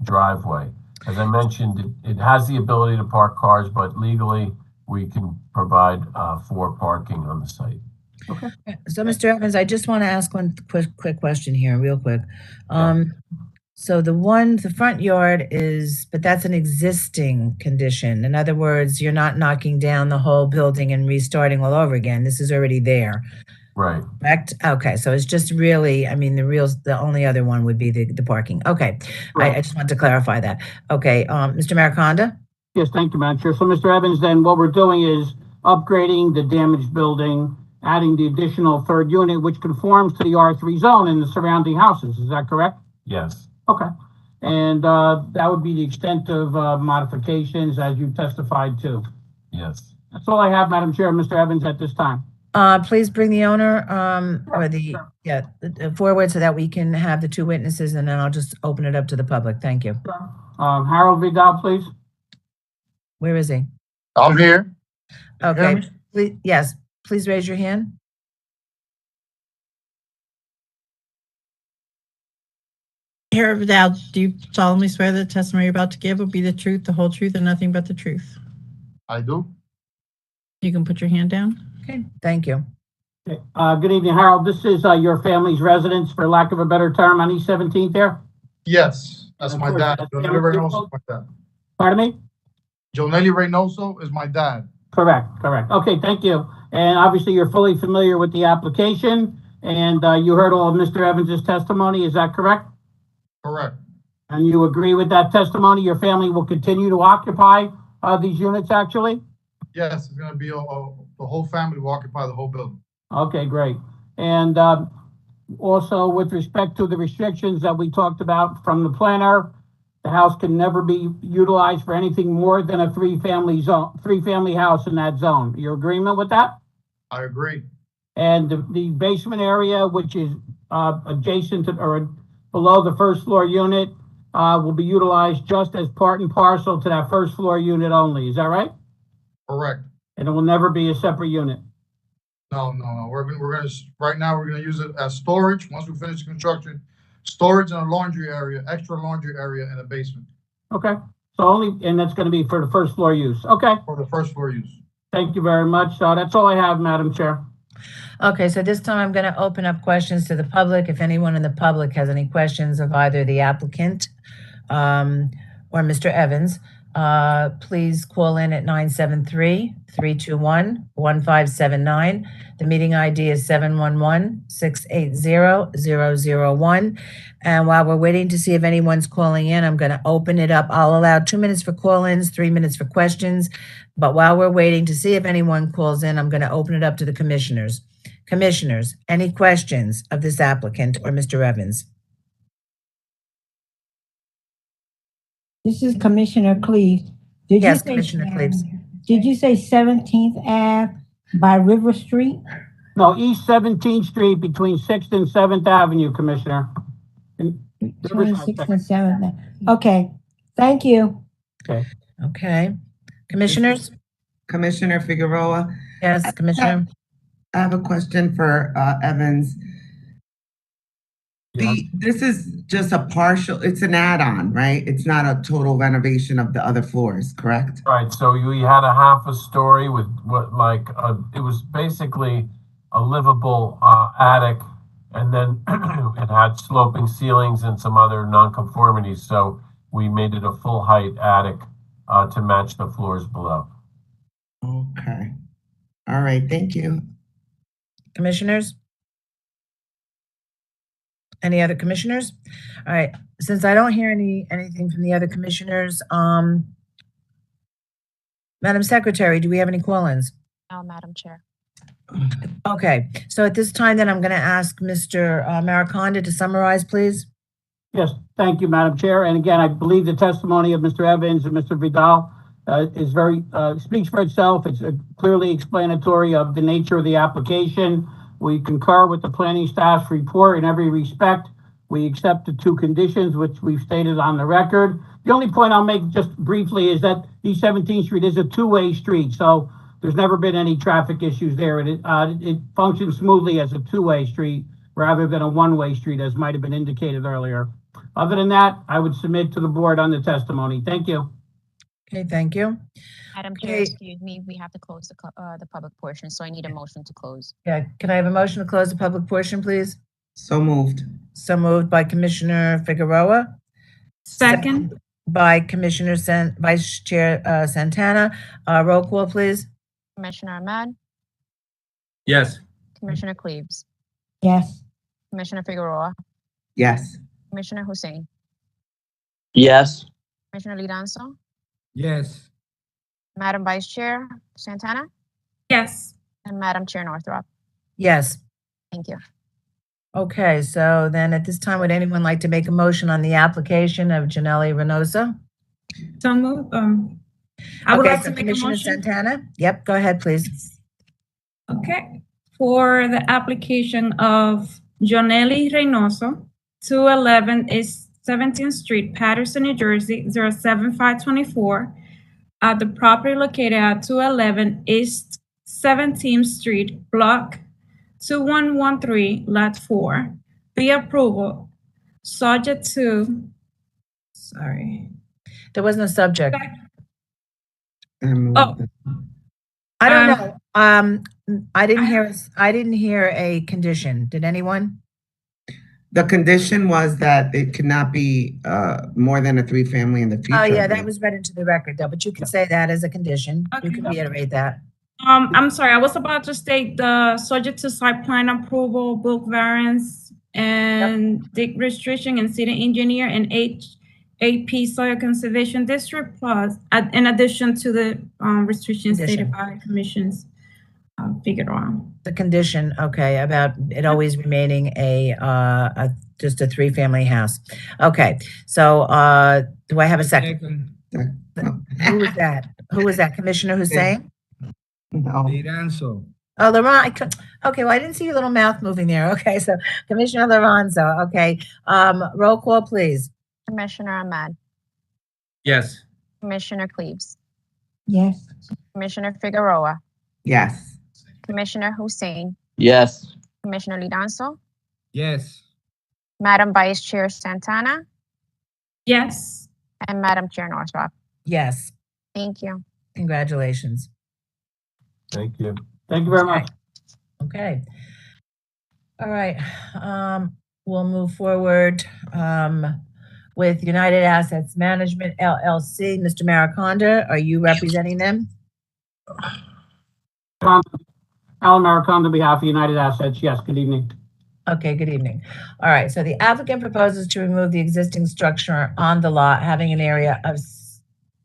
driveway. As I mentioned, it has the ability to park cars, but legally we can provide for parking on the site. Okay. So, Mr. Evans, I just want to ask one quick question here, real quick. So the front yard is, but that's an existing condition. In other words, you're not knocking down the whole building and restarting all over again. This is already there. Right. Correct? Okay, so it's just really, I mean, the only other one would be the parking. Okay, I just want to clarify that. Okay, Mr. Mariconda? Yes, thank you, Madam Chair. So, Mr. Evans, then what we're doing is upgrading the damaged building, adding the additional third unit, which conforms to the R3 zone and the surrounding houses. Is that correct? Yes. Okay. And that would be the extent of modifications as you testified to. Yes. That's all I have, Madam Chair. Mr. Evans, at this time. Please bring the owner, or forward so that we can have the two witnesses, and then I'll just open it up to the public. Thank you. Harold Vidal, please. Where is he? I'm here. Okay, please, yes, please raise your hand. Harold Vidal, do you solemnly swear that the testimony you're about to give will be the truth, the whole truth, and nothing but the truth? I do. You can put your hand down. Okay, thank you. Okay. Good evening, Harold. This is your family's residence, for lack of a better term, on East 17th there? Yes, that's Of my course, dad. that's Jonelli Reynoso is my dad. Pardon me? Jonelli Reynoso is my dad. Correct. Okay, thank you. And obviously, you're fully familiar with the application, and you heard all of Mr. Evans's testimony. Is that correct? Correct. And you agree with that testimony? Your family will continue to occupy these units, actually? Yes, it's gonna be the whole family will occupy the whole building. Okay, great. And also, with respect to the restrictions that we talked about from the planner, the house can never be utilized for anything more than a three-family house in that zone. Your agreement with that? I agree. And the basement area, which is adjacent to or below the first floor unit, will be utilized just as part and parcel to that first floor unit only. Is that right? Correct. And it will never be a separate unit. No. We're gonna right now we're gonna use it as storage. Once we finish the construction, storage and a laundry area, extra laundry area in the basement. Okay. So and that's going to be for the first floor use. Okay. For the first floor use. Thank you very much. That's all I have, Madam Chair. Okay, so this time I'm going to open up questions to the public. If anyone in the public has any questions of either the applicant or Mr. Evans, please call in at 973-321-1579. The meeting ID is 711-680-001. And while we're waiting to see if anyone's calling in, I'm going to open it up. I'll allow 2 minutes for call-ins, 3 minutes for questions. But while we're waiting to see if anyone calls in, I'm going to open it up to the commissioners. Commissioners, any questions of this applicant or Mr. Evans? This is Commissioner Cleves. Yes, Commissioner Cleves. Did you say 17th Ave by River Street? No, East 17th Street between 6th and 7th Avenue, Commissioner. Between 6th and 7th. Okay, thank you. Okay. Commissioners? Commissioner Figueroa. Yes, Commissioner. I have a question for Evans. This is just a partial, it's an add-on, right? It's not a total renovation of the other floors, correct? Right, so we had a half a story with it was basically a livable attic, and then it had sloping ceilings and some other nonconformities, so we made it a full height attic to match the floors below. Okay. All right, thank you. Commissioners? Any other commissioners? All right, since I don't hear anything from the other commissioners, Madam Secretary, do we have any call-ins? No, Madam Chair. Okay, so at this time then I'm going to ask Mr. Mariconda to summarize, please. Yes, thank you, Madam Chair. And again, I believe the testimony of Mr. Evans and Mr. Vidal is speaks for itself. It's clearly explanatory of the nature of the application. We concur with the planning staff's report in every respect. We accept the two conditions which we've stated on the record. The only point I'll make just briefly is that East 17th Street is a two-way street, so there's never been any traffic issues there. It functions smoothly as a two-way street rather than a one-way street, as might have been indicated earlier. Other than that, I would submit to the board on the testimony. Thank you. Okay, thank you. Madam Chair, Okay. excuse me, we have to close the public portion, so I need a motion to close. Yeah, can I have a motion to close the public portion, please? So moved. So moved by Commissioner Figueroa. Second. By Commissioner Vice Chair Santana. Roll call, please. Commissioner Ahmad, Yes. Commissioner Cleaves, Yes. Commissioner Figueroa, Yes. Commissioner Hussein, Yes. Commissioner Lidanzo, Yes. Madam Vice Chair Santana, Yes. and Madam Chair Northrop. Yes. Thank you. Okay, so then at this time, would anyone like to make a motion on the application of Janelle Reynosa? So move. I would Okay, like so to make a Commissioner motion. Santana? Yep, go ahead, please. Okay. For the application of Jonely Reynoso, 211 East 17th Street, Paterson, New Jersey, 07524, at the property located at 211 East 17th Street, Block 2113, Lot 4. Be approval, subject to, sorry. There was no subject. Oh, I don't Um, know. I didn't hear a condition. Did anyone? The condition was that it could not be more than a three-family in the future. Oh, yeah, I that believe. was read into the record though, but you can say that as a condition. You can reiterate that. I'm sorry, I was about to state the subject to site plan approval, bulk variance, and dig restriction and city engineer and HAP soil conservation district plus, in addition to the restrictions stated by commissions figured on. The condition, okay, about it always remaining just a three-family house. Okay, so, do I have a second? Who was that? Who was that? Commissioner Hussein? No. Oh, Laurent, okay, well, I didn't see your little mouth moving there. Okay, so Commissioner Lorenzo, okay. Roll call, please. Commissioner Ahmad, Yes. Commissioner Cleaves, Yes. Commissioner Figueroa, Yes. Commissioner Hussein, Yes. Commissioner Lidanzo, Yes. Madam Vice Chair Santana, Yes. and Madam Chair Northrop. Yes, Thank you. congratulations. Thank you. Thank you very much. Okay. All right, we'll move forward, with United Assets Management LLC. Mr. Mariconda, are you representing them? Alan Maricon on behalf of United Assets. Yes, good evening. Okay, good evening. All right, so the applicant proposes to remove the existing structure on the lot having an area of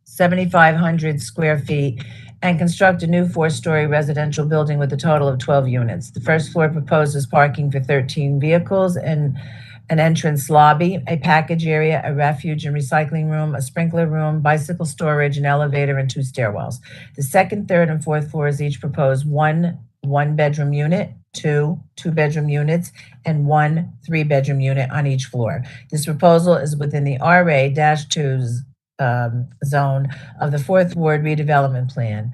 7,500 square feet and construct a new 4-story residential building with a total of 12 units. The first floor proposes parking for 13 vehicles and an entrance lobby, a package area, a refuge and recycling room, a sprinkler room, bicycle storage, an elevator, and 2 stairwells. The second, third, and fourth floors each propose one bedroom unit, 2 2-bedroom units, and 1 3-bedroom unit on each floor. This proposal is within the RA-2 zone of the 4th Ward redevelopment plan.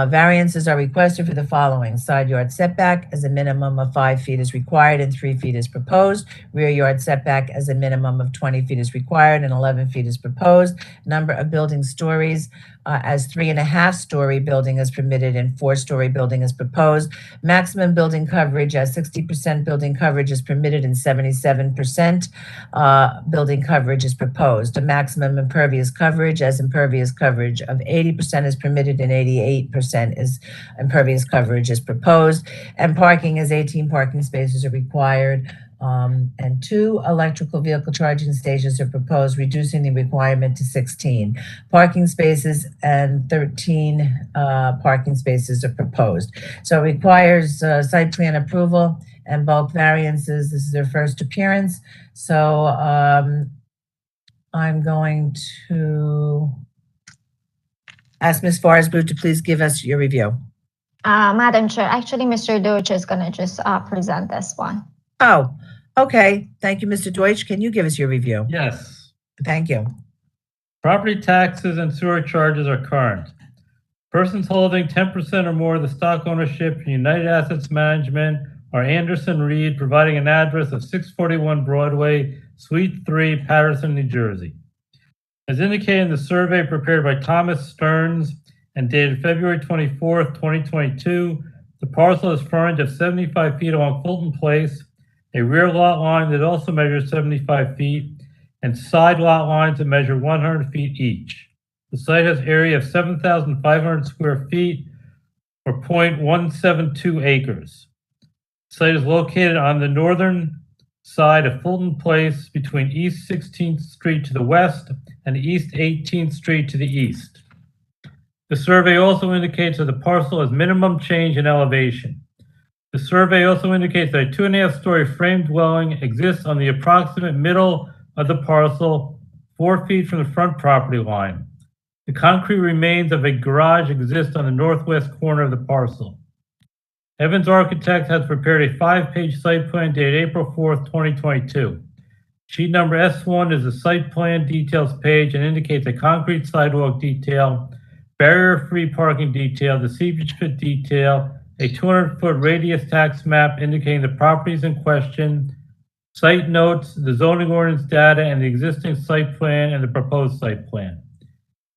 Variances are requested for the following: side yard setback as a minimum of 5 feet is required and 3 feet is proposed. Rear yard setback as a minimum of 20 feet is required and 11 feet is proposed. Number of building stories as 3.5-story building is permitted and 4-story building is proposed. Maximum building coverage as 60% building coverage is permitted and 77% building coverage is proposed. A maximum impervious coverage as impervious coverage of 80% is permitted and 88% is impervious coverage is proposed. And parking as 18 parking spaces are required. And 2 electrical vehicle charging stations are proposed, reducing the requirement to 16 parking spaces, and 13 parking spaces are proposed. So it requires site plan approval and bulk variances. This is their first appearance. So I'm going to ask Ms. Forsberg to please give us your review. Madam Chair, actually, Mr. Deutsch is gonna just present this one. Oh, okay. Thank you, Mr. Deutsch. Can you give us your review? Yes. Thank you. Property taxes and sewer charges are current. Persons holding 10% or more of the stock ownership in United Assets Management are Anderson Reed, providing an address of 641 Broadway, Suite 3, Paterson, New Jersey. As indicated in the survey prepared by Thomas Stearns and dated February 24th, 2022, the parcel has frontage of 75 feet along Fulton Place, a rear lot line that also measures 75 feet, and side lot lines that measure 100 feet each. The site has area of 7,500 square feet, or 0.172 acres. The site is located on the northern side of Fulton Place between East 16th Street to the west and East 18th Street to the east. The survey also indicates that the parcel has minimum change in elevation. The survey also indicates that a 2.5-story frame dwelling exists on the approximate middle of the parcel, 4 feet from the front property line. The concrete remains of a garage exist on the northwest corner of the parcel. Evans Architect has prepared a 5-page site plan dated April 4th, 2022. Sheet number S1 is the site plan details page and indicates a concrete sidewalk detail, barrier-free parking detail, the seepage pit detail, a 200-foot radius tax map indicating the properties in question, site notes, the zoning ordinance data, and the existing site plan and the proposed site plan.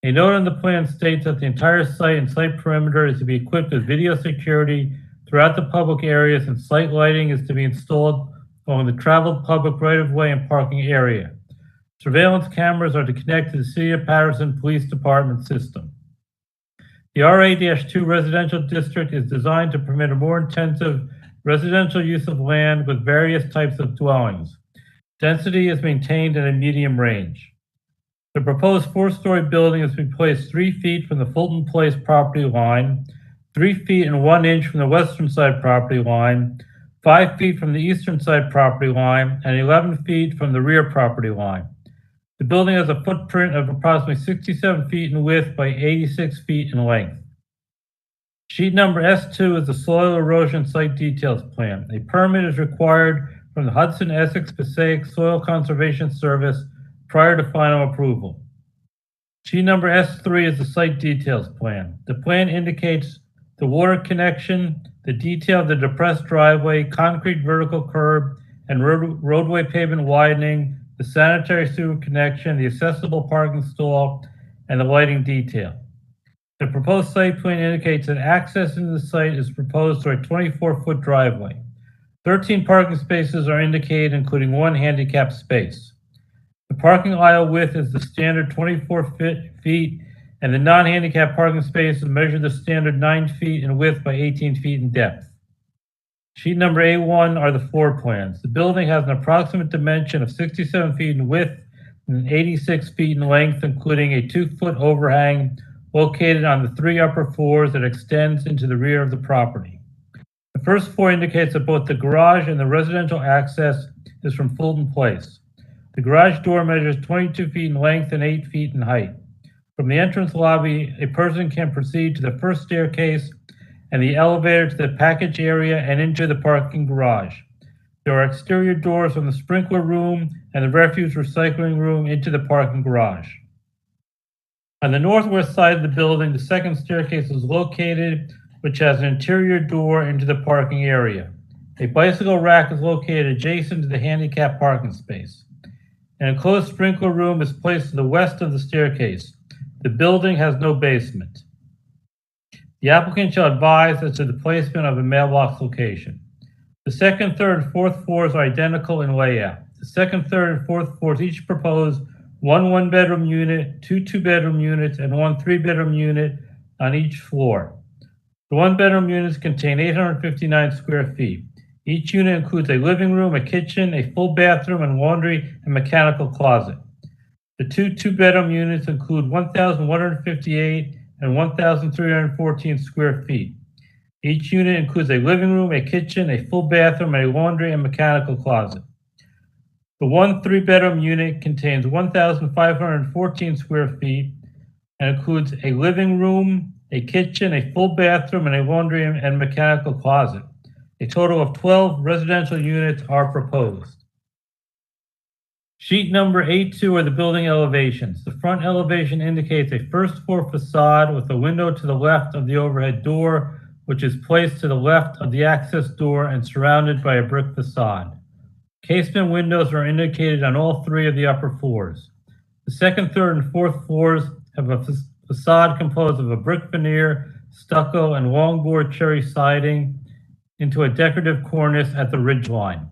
A note on the plan states that the entire site and site perimeter is to be equipped with video security throughout the public areas, and site lighting is to be installed along the traveled public right-of-way and parking area. Surveillance cameras are to connect to the City of Paterson Police Department system. The RA-2 residential district is designed to permit a more intensive residential use of land with various types of dwellings. Density is maintained in a medium range. The proposed 4-story building is to be placed 3 feet from the Fulton Place property line, 3 feet and 1 inch from the western side property line, 5 feet from the eastern side property line, and 11 feet from the rear property line. The building has a footprint of approximately 67 feet in width by 86 feet in length. Sheet number S2 is the soil erosion site details plan. A permit is required from the Hudson Essex Passaic Soil Conservation Service prior to final approval. Sheet number S3 is the site details plan. The plan indicates the water connection, the detail of the depressed driveway, concrete vertical curb, and roadway pavement widening, the sanitary sewer connection, the accessible parking stall, and the lighting detail. The proposed site plan indicates that access into the site is proposed through a 24-foot driveway. 13 parking spaces are indicated, including 1 handicap space. The parking aisle width is the standard 24 feet, and the non-handicap parking spaces measure the standard 9 feet in width by 18 feet in depth. Sheet number A1 are the floor plans. The building has an approximate dimension of 67 feet in width and 86 feet in length, including a 2-foot overhang located on the 3 upper floors that extends into the rear of the property. The first floor indicates that both the garage and the residential access is from Fulton Place. The garage door measures 22 feet in length and 8 feet in height. From the entrance lobby, a person can proceed to the first staircase and the elevator to the package area and into the parking garage. There are exterior doors from the sprinkler room and the refuse recycling room into the parking garage. On the northwest side of the building, the second staircase is located, which has an interior door into the parking area. A bicycle rack is located adjacent to the handicap parking space. An enclosed sprinkler room is placed to the west of the staircase. The building has no basement. The applicant shall advise as to the placement of a mailbox location. The second, third, and fourth floors are identical in layout. The second, third, and fourth floors each propose 1 one-bedroom unit, 2 two-bedroom units, and 1 three-bedroom unit on each floor. The one-bedroom units contain 859 square feet. Each unit includes a living room, a kitchen, a full bathroom, and laundry and mechanical closet. The 2 two-bedroom units include 1,158 and 1,314 square feet. Each unit includes a living room, a kitchen, a full bathroom, and a laundry and mechanical closet. The 1 three-bedroom unit contains 1,514 square feet and includes a living room, a kitchen, a full bathroom, and a laundry and mechanical closet. A total of 12 residential units are proposed. Sheet number A2 are the building elevations. The front elevation indicates a first floor facade with a window to the left of the overhead door, which is placed to the left of the access door and surrounded by a brick facade. Casement windows are indicated on all 3 of the upper floors. The second, third, and fourth floors have a facade composed of a brick veneer, stucco, and longboard cherry siding into a decorative cornice at the ridge line.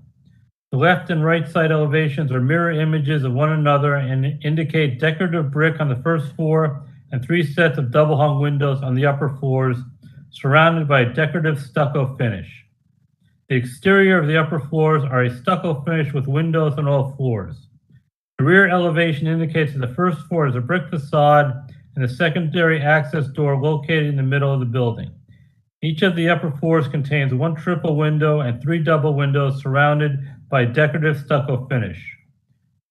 The left and right side elevations are mirror images of one another and indicate decorative brick on the first floor and 3 sets of double hung windows on the upper floors, surrounded by a decorative stucco finish. The exterior of the upper floors are a stucco finish with windows on all floors. The rear elevation indicates that the first floor is a brick facade and a secondary access door located in the middle of the building. Each of the upper floors contains 1 triple window and 3 double windows surrounded by a decorative stucco finish.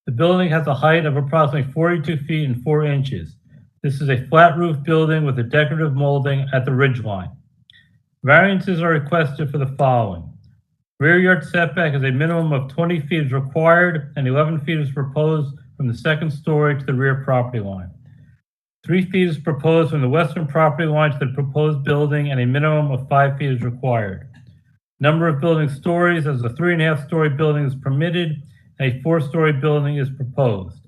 The building has a height of approximately 42 feet and 4 inches. This is a flat roof building with a decorative molding at the ridge line. Variances are requested for the following. Rear yard setback is a minimum of 20 feet is required and 11 feet is proposed from the second story to the rear property line. 3 feet is proposed from the western property line to the proposed building and a minimum of 5 feet is required. Number of building stories as a 3.5-story building is permitted and a 4-story building is proposed.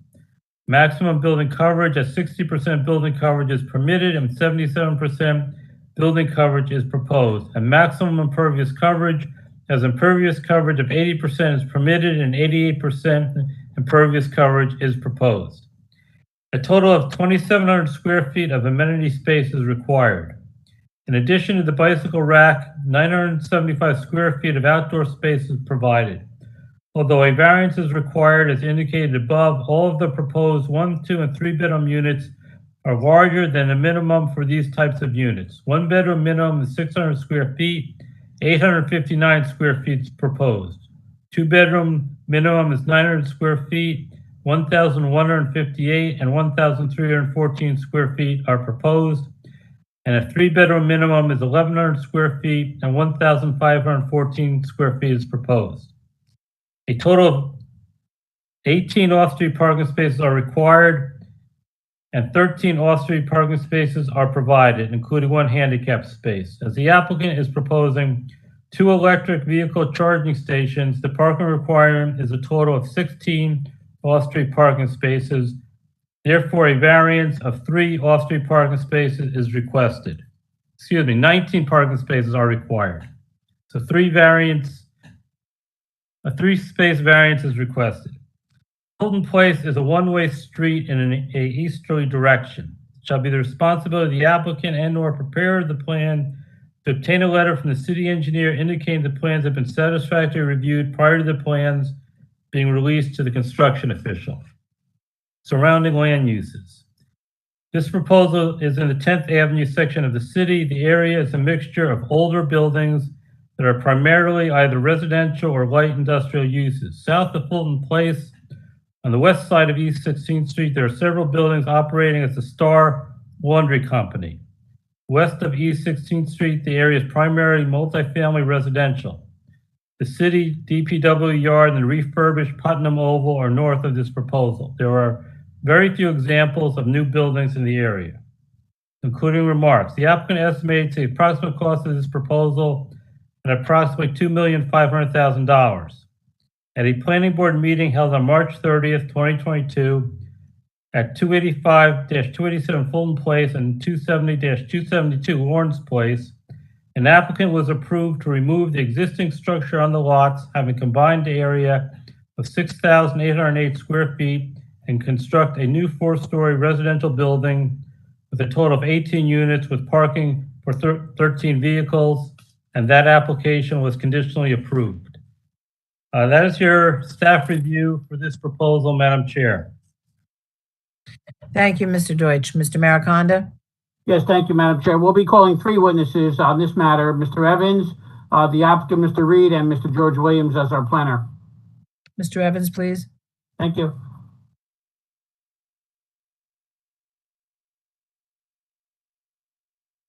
Maximum building coverage at 60% building coverage is permitted and 77% building coverage is proposed. And maximum impervious coverage as impervious coverage of 80% is permitted and 88% impervious coverage is proposed. A total of 2,700 square feet of amenity space is required. In addition to the bicycle rack, 975 square feet of outdoor space is provided. Although a variance is required as indicated above, all of the proposed 1, 2, and 3-bedroom units are larger than the minimum for these types of units. 1-bedroom minimum is 600 square feet, 859 square feet is proposed. 2-bedroom minimum is 900 square feet, 1,158 and 1,314 square feet are proposed. And a 3-bedroom minimum is 1,100 square feet and 1,514 square feet is proposed. A total of 18 off-street parking spaces are required and 13 off-street parking spaces are provided, including 1 handicap space. As the applicant is proposing 2 electric vehicle charging stations, the parking requirement is a total of 16 off-street parking spaces. Therefore, a variance of 3 off-street parking spaces is requested. 19 parking spaces are required. So a 3-space variance is requested. Hilton Place is a one-way street in an easterly direction. It shall be the responsibility of the applicant and/or preparer of the plan to obtain a letter from the city engineer indicating the plans have been satisfactorily reviewed prior to the plans being released to the construction official. Surrounding land uses. This proposal is in the 10th Avenue section of the city. The area is a mixture of older buildings that are primarily either residential or light industrial uses. South of Fulton Place, on the west side of East 16th Street, there are several buildings operating as the Star Laundry Company. West of East 16th Street, the area is primarily multifamily residential. The city DPW yard and the refurbished Putnam Oval are north of this proposal. There are very few examples of new buildings in the area. Concluding remarks. The applicant estimates the approximate cost of this proposal at approximately $2,500,000. At a planning board meeting held on March 30th, 2022 at 285-287 Fulton Place and 270-272 Lawrence Place, an applicant was approved to remove the existing structure on the lots having combined area of 6,808 square feet and construct a new 4-story residential building with a total of 18 units with parking for 13 vehicles, and that application was conditionally approved. That is your staff review for this proposal, Madam Chair. Thank you, Mr. Deutsch. Mr. Mariconda? Yes, thank you, Madam Chair. We'll be calling 3 witnesses on this matter, Mr. Evans, the applicant, Mr. Reed, and Mr. George Williams as our planner. Mr. Evans, please. Thank you.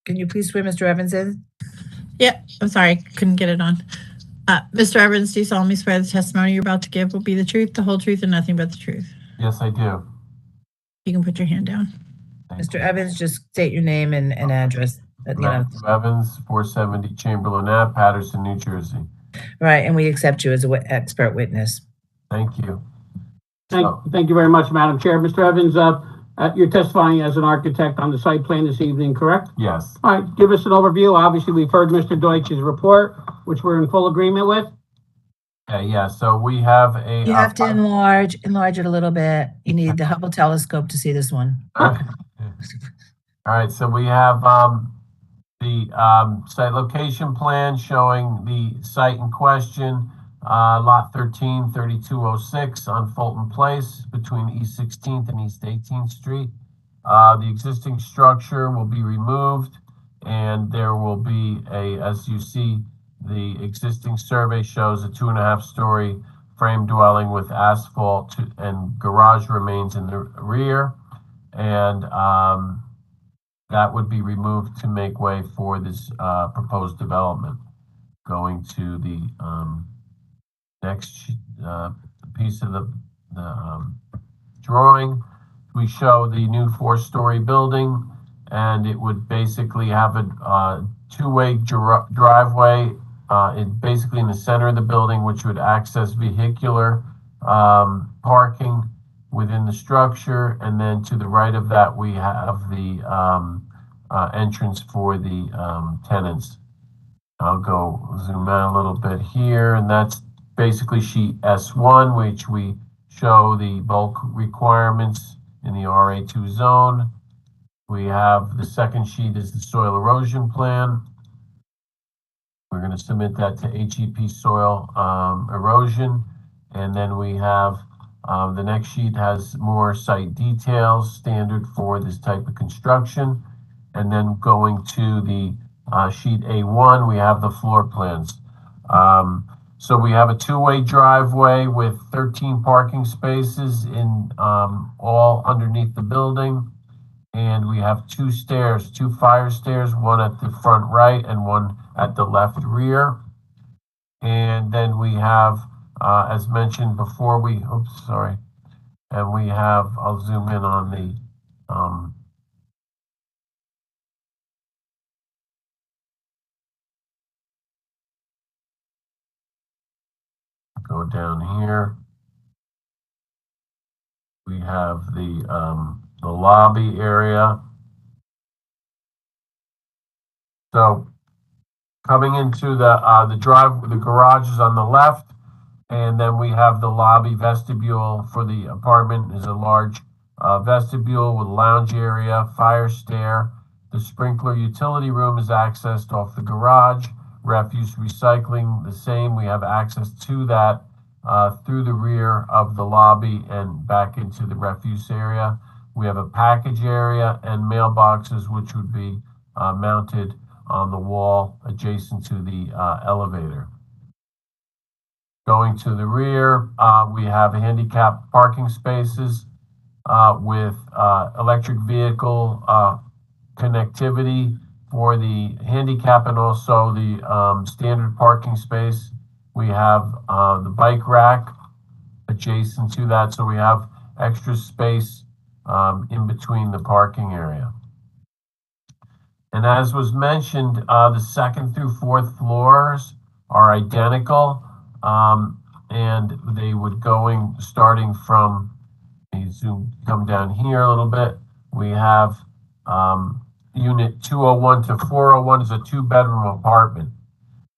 Can you please swear Mr. Evans in? Yeah, I'm sorry, couldn't get it on. Mr. Evans, do you solemnly swear the testimony you're about to give will be the truth, the whole truth, and nothing but the truth? Yes, I do. You can put your hand down. Mr. Evans, just state your name and address. Matthew Evans, 470 Chamberlain Ave, Paterson, New Jersey. Right, and we accept you as an expert witness. Thank you. Thank you very much, Madam Chair. Mr. Evans, you're testifying as an architect on the site plan this evening, correct? Yes. All right, give us an overview. Obviously, we've heard Mr. Deutsch's report, which we're in full agreement with. Okay, yeah, so we have a. You have to enlarge it a little bit. You need the Hubble telescope to see this one. All right, so we have the site location plan showing the site in question, lot 13, 3206 on Fulton Place between East 16th and East 18th Street. The existing structure will be removed, and there will be as you see, the existing survey shows a 2.5-story frame dwelling with asphalt and garage remains in the rear, and that would be removed to make way for this proposed development. Going to the next piece of the drawing, we show the new 4-story building, and it would basically have a two-way driveway basically in the center of the building, which would access vehicular parking within the structure, and then to the right of that we have the entrance for the tenants. I'll go zoom out a little bit here, and that's basically sheet S1, which we show the bulk requirements in the RA2 zone. We have the second sheet is the soil erosion plan. We're going to submit that to HEP soil erosion, and then we have the next sheet has more site details standard for this type of construction. And then going to the sheet A1, we have the floor plans. So we have a two-way driveway with 13 parking spaces in all underneath the building. And we have two fire stairs, one at the front right and one at the left rear. And then we have, as mentioned before, and we have, I'll zoom in on the, go down here. We have the lobby area. So coming into the garage is on the left, and then we have the lobby vestibule for the apartment is a large vestibule with lounge area, fire stair. The sprinkler utility room is accessed off the garage. Refuse recycling, the same. We have access to that through the rear of the lobby and back into the refuse area. We have a package area and mailboxes, which would be mounted on the wall adjacent to the elevator. Going to the rear, we have handicap parking spaces with electric vehicle connectivity for the handicap and also the standard parking space. We have the bike rack adjacent to that, so we have extra space in between the parking area. And as was mentioned, the second through fourth floors are identical, and they would starting from, come down here a little bit. We have unit 201 to 401 is a 2-bedroom apartment.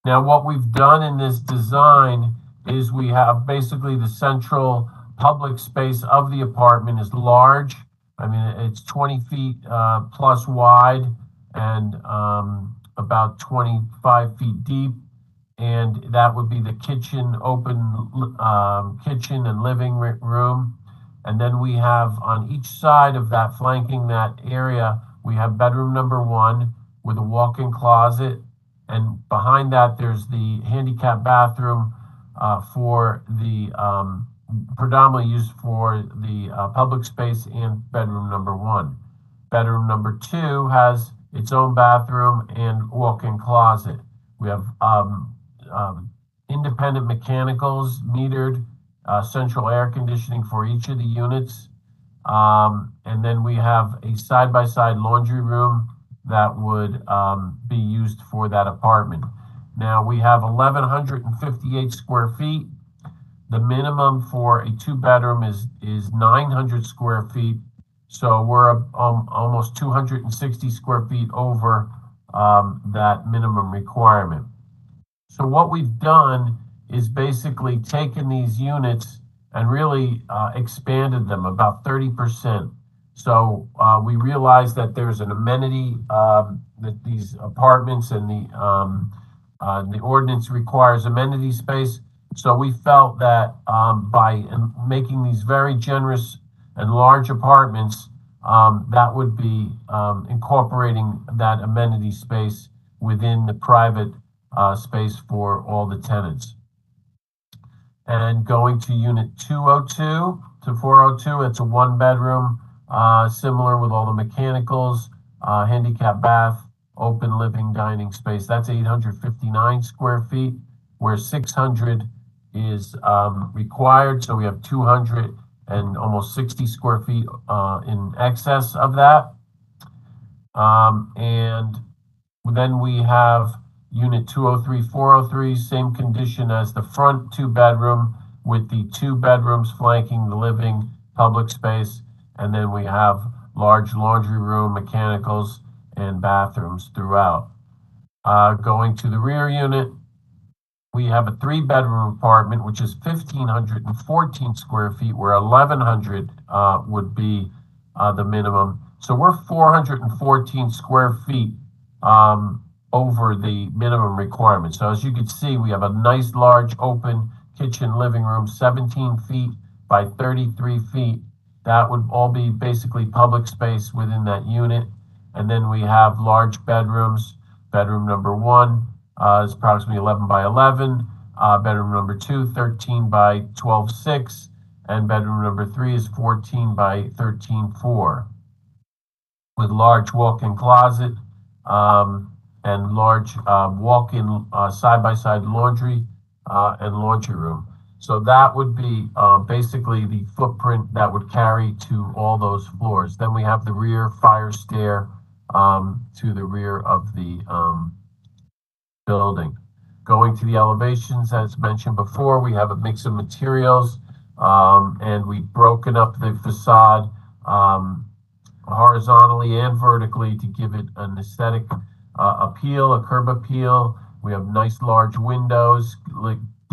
Now, what we've done in this design is we have basically the central public space of the apartment is large. I mean, it's 20 feet plus wide and about 25 feet deep. And that would be the kitchen, open kitchen and living room. And then we have on each side of that, flanking that area, we have bedroom number 1 with a walk-in closet. And behind that, there's the handicap bathroom for the predominantly used for the public space and bedroom number 1. Bedroom number 2 has its own bathroom and walk-in closet. We have independent mechanicals, metered central air conditioning for each of the units. And then we have a side-by-side laundry room that would be used for that apartment. Now we have 1,158 square feet. The minimum for a 2-bedroom is 900 square feet. So we're almost 260 square feet over that minimum requirement. So what we've done is basically taken these units and really expanded them about 30%. So we realized that there's an amenity that these apartments and the ordinance requires amenity space. So we felt that by making these very generous and large apartments, that would be incorporating that amenity space within the private space for all the tenants. And going to unit 202 to 402, it's a 1-bedroom, similar with all the mechanicals, handicap bath, open living dining space. That's 859 square feet, where 600 is required. So we have 200 and almost 60 square feet in excess of that. And then we have unit 203, 403, same condition as the front 2-bedroom with the 2 bedrooms flanking the living public space. And then we have large laundry room, mechanicals, and bathrooms throughout. Going to the rear unit, we have a 3-bedroom apartment, which is 1,514 square feet, where 1,100 would be the minimum. So we're 414 square feet over the minimum requirement. So as you can see, we have a nice large open kitchen living room, 17 feet by 33 feet. That would all be basically public space within that unit. And then we have large bedrooms. Bedroom number 1 is approximately 11 by 11. Bedroom number 2, 13 by 12.6. And bedroom number 3 is 14 by 13.4. With large walk-in closet and large walk-in side-by-side laundry and laundry room. So that would be basically the footprint that would carry to all those floors. Then we have the rear fire stair to the rear of the building. Going to the elevations, as mentioned before, we have a mix of materials and we've broken up the facade horizontally and vertically to give it an aesthetic appeal, a curb appeal. We have nice large windows,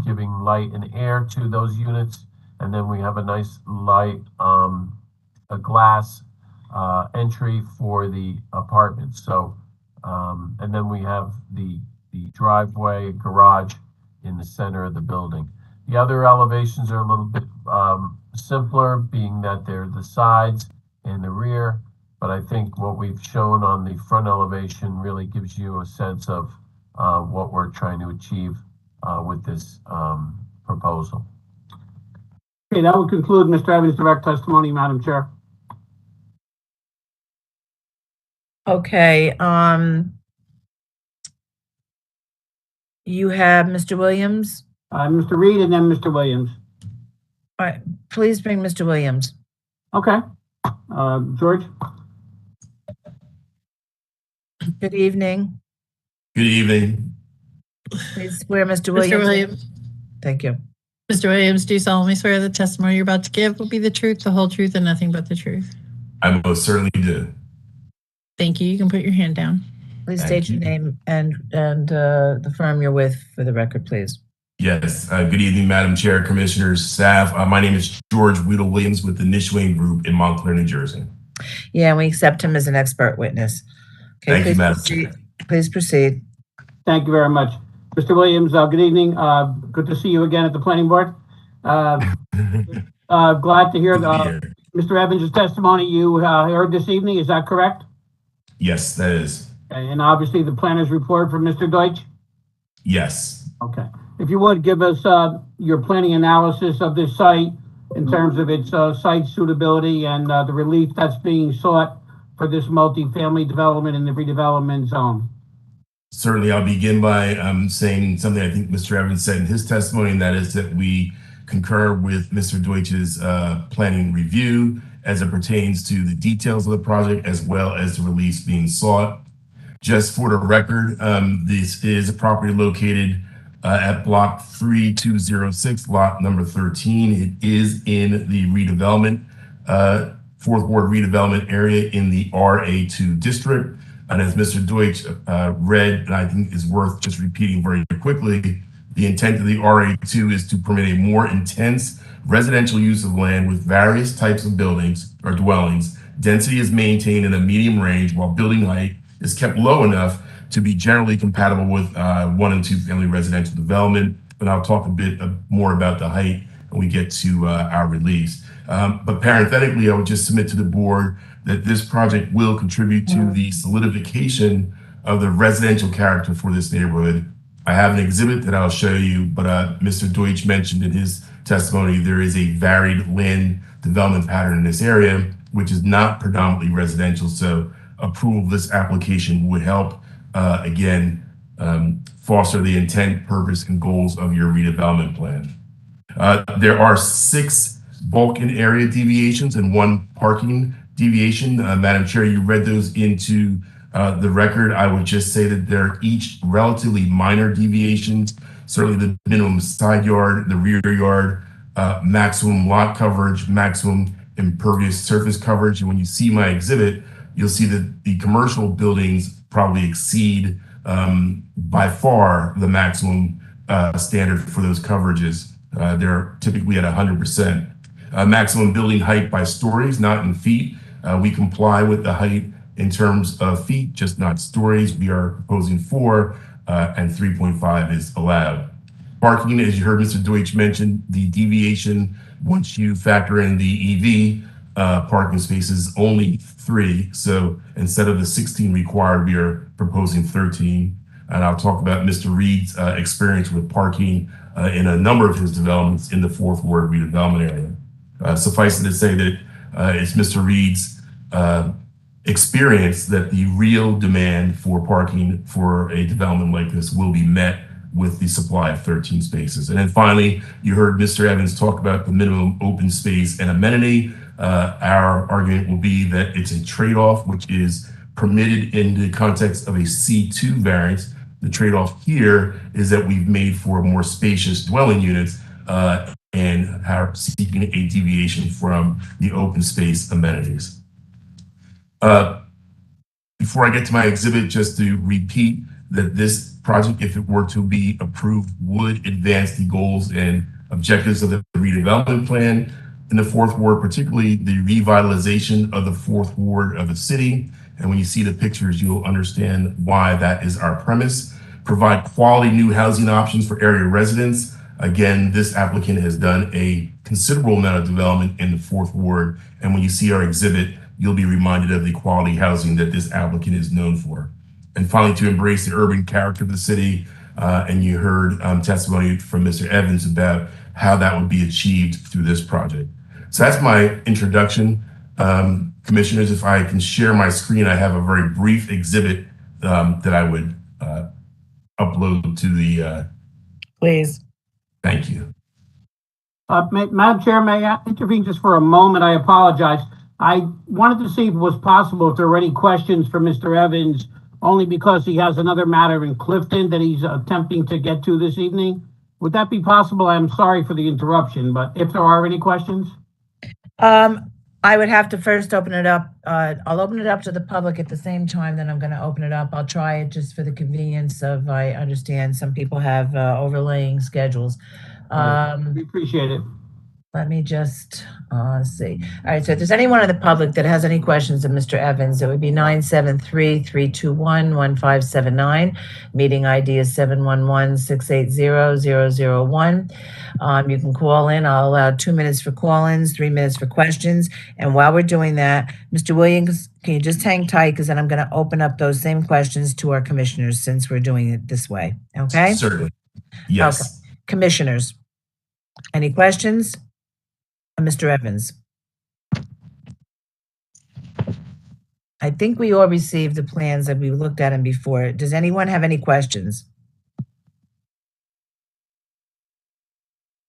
giving light and air to those units. And then we have a nice light, a glass entry for the apartments. So, and then we have the driveway, garage in the center of the building. The other elevations are a little bit simpler, being that they're the sides and the rear. But I think what we've shown on the front elevation really gives you a sense of what we're trying to achieve with this proposal. Okay, that would conclude Mr. Evans' direct testimony, Madam Chair. Okay, you have Mr. Williams. Mr. Reed and then Mr. Williams. All right, please bring Mr. Williams. Okay. George? Good evening. Good evening. Please swear Mr. Williams. Mr. Williams. Thank you. Mr. Williams, do you solemnly swear the testimony you're about to give will be the truth, the whole truth, and nothing but the truth? I most certainly do. Thank you. You can put your hand down. Please state your name and the firm you're with for the record, please. Yes. Good evening, Madam Chair, Commissioners, staff. My name is George Weedle Williams with the Nishwayne Group in Montclair, New Jersey. Yeah, and we accept him as an expert witness. Okay, Thank you, Madam Chair. Please proceed. Thank you very much. Mr. Williams, good evening. Good to see you again at the planning board. Glad to hear Mr. Evans' testimony you heard this evening. Is that correct? Yes, that is. Okay, and obviously the planner's report from Mr. Deutsch? Yes. Okay. If you would give us your planning analysis of this site in terms of its site suitability and the relief that's being sought for this multifamily development in the redevelopment zone. Certainly, I'll begin by saying something I think Mr. Evans said in his testimony, and that is that we concur with Mr. Deutsch's planning review as it pertains to the details of the project as well as the release being sought. Just for the record, this is a property located at block 3206, lot number 13. It is in the redevelopment, fourth ward redevelopment area in the RA2 district. And as Mr. Deutsch read, and I think is worth just repeating very quickly, the intent of the RA2 is to permit a more intense residential use of land with various types of buildings or dwellings. Density is maintained in a medium range while building height is kept low enough to be generally compatible with 1 and 2 family residential development. And I'll talk a bit more about the height when we get to our release. But parenthetically, I would just submit to the board that this project will contribute to the solidification of the residential character for this neighborhood. I have an exhibit that I'll show you, but Mr. Deutsch mentioned in his testimony there is a varied land development pattern in this area, which is not predominantly residential. So approval of this application would help, foster the intent, purpose, and goals of your redevelopment plan. There are 6 bulk and area deviations and 1 parking deviation. Madam Chair, you read those into the record. I would just say that they're each relatively minor deviations. Certainly the minimum side yard, the rear yard, maximum lot coverage, maximum impervious surface coverage. And when you see my exhibit, you'll see that the commercial buildings probably exceed by far the maximum standard for those coverages. They're typically at 100%. Maximum building height by stories, not in feet. We comply with the height in terms of feet, just not stories. We are proposing 4 and 3.5 is allowed. Parking, as you heard Mr. Deutsch mention, the deviation, once you factor in the EV parking spaces, only 3. So instead of the 16 required, we are proposing 13. And I'll talk about Mr. Reed's experience with parking in a number of his developments in the 4th Ward redevelopment area. Suffice it to say that it's Mr. Reed's experience that the real demand for parking for a development like this will be met with the supply of 13 spaces. And then finally, you heard Mr. Evans talk about the minimum open space and amenity. Our argument will be that it's a trade-off which is permitted in the context of a C2 variance. The trade-off here is that we've made for more spacious dwelling units and are seeking a deviation from the open space amenities. Before I get to my exhibit, just to repeat that this project, if it were to be approved, would advance the goals and objectives of the redevelopment plan in the 4th Ward, particularly the revitalization of the 4th Ward of the city. And when you see the pictures, you'll understand why that is our premise. Provide quality new housing options for area residents. Again, this applicant has done a considerable amount of development in the 4th Ward. And when you see our exhibit, you'll be reminded of the quality housing that this applicant is known for. And finally, to embrace the urban character of the city. And you heard testimony from Mr. Evans about how that would be achieved through this project. So that's my introduction. Commissioners, if I can share my screen, I have a very brief exhibit that I would upload to the... Please. Thank you. Madam Chair, may I intervene just for a moment? I apologize. I wanted to see if it was possible, if there were any questions for Mr. Evans, only because he has another matter in Clifton that he's attempting to get to this evening. Would that be possible? I'm sorry for the interruption, but if there are any questions? I would have to first open it up. I'll open it up to the public at the same time, then I'm going to open it up. I'll try it just for the convenience of, I understand some people have overlaying schedules. We appreciate it. Let me just see. All right, so if there's anyone in the public that has any questions of Mr. Evans, it would be 973-321-1579. Meeting ID is 711-680-001. You can call in. I'll allow 2 minutes for call-ins, 3 minutes for questions. And while we're doing that, Mr. Williams, can you just hang tight, because then I'm going to open up those same questions to our commissioners since we're doing it this way, okay? Certainly, yes. Okay. Commissioners, any questions? Mr. Evans. I think we all received the plans that we looked at them before. Does anyone have any questions?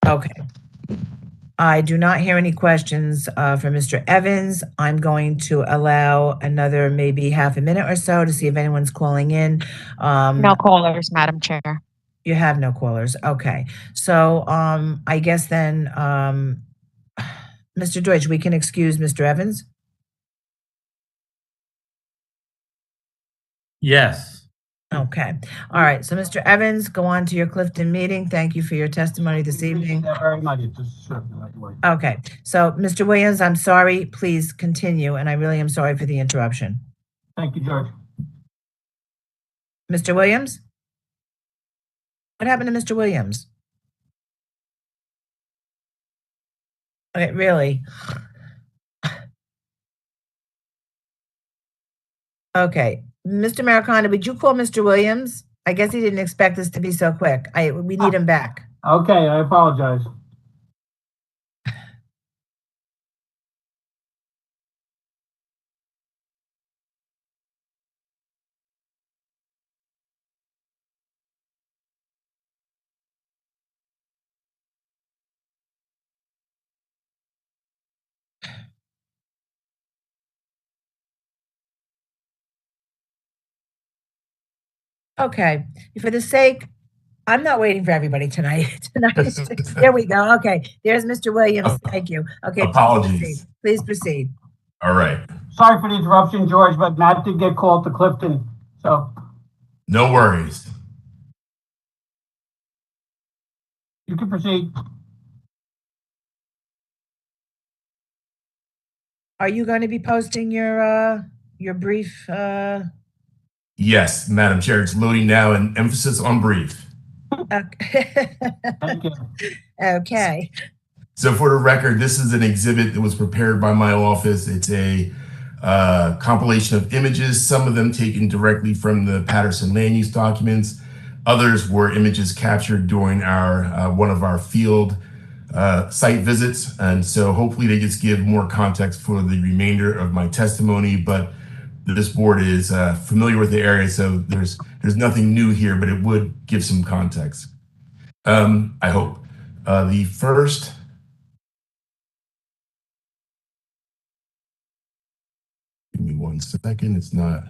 Okay. I do not hear any questions from Mr. Evans. I'm going to allow another maybe half a minute or so to see if anyone's calling in. No callers, Madam Chair. You have no callers. Okay. So, I guess then, Mr. Deutsch, we can excuse Mr. Evans? Yes. Okay. All right. So, Mr. Evans, go on to your Clifton meeting. Thank you for your testimony this evening. Appreciate that very much. It's just certainly right away. Okay. So, Mr. Williams, I'm sorry. Please continue, and I really am sorry for the interruption. Thank you, George. Mr. Williams? What happened to Mr. Williams? Okay, really? Okay. Mr. Maricano, would you call Mr. Williams? I guess he didn't expect this to be so quick. We need him back. Okay, I apologize. Okay. For the sake, I'm not waiting for everybody tonight. There we go. Okay. There's Mr. Williams. Thank you. Okay. Apologies. Please proceed. All right. Sorry for the interruption, George, but Matt did get called to Clifton, so No worries. you can proceed. Are you going to be posting your brief? Yes, Madam Chair, it's loading now, and emphasis on brief. Okay. Thank you. Okay. So for the record, this is an exhibit that was prepared by my office. It's a compilation of images, some of them taken directly from the Paterson land use documents. Others were images captured during our one of our field site visits. And so hopefully they just give more context for the remainder of my testimony, but this board is familiar with the area, so there's nothing new here, but it would give some context. I hope. The first, give me 1 second, it's not.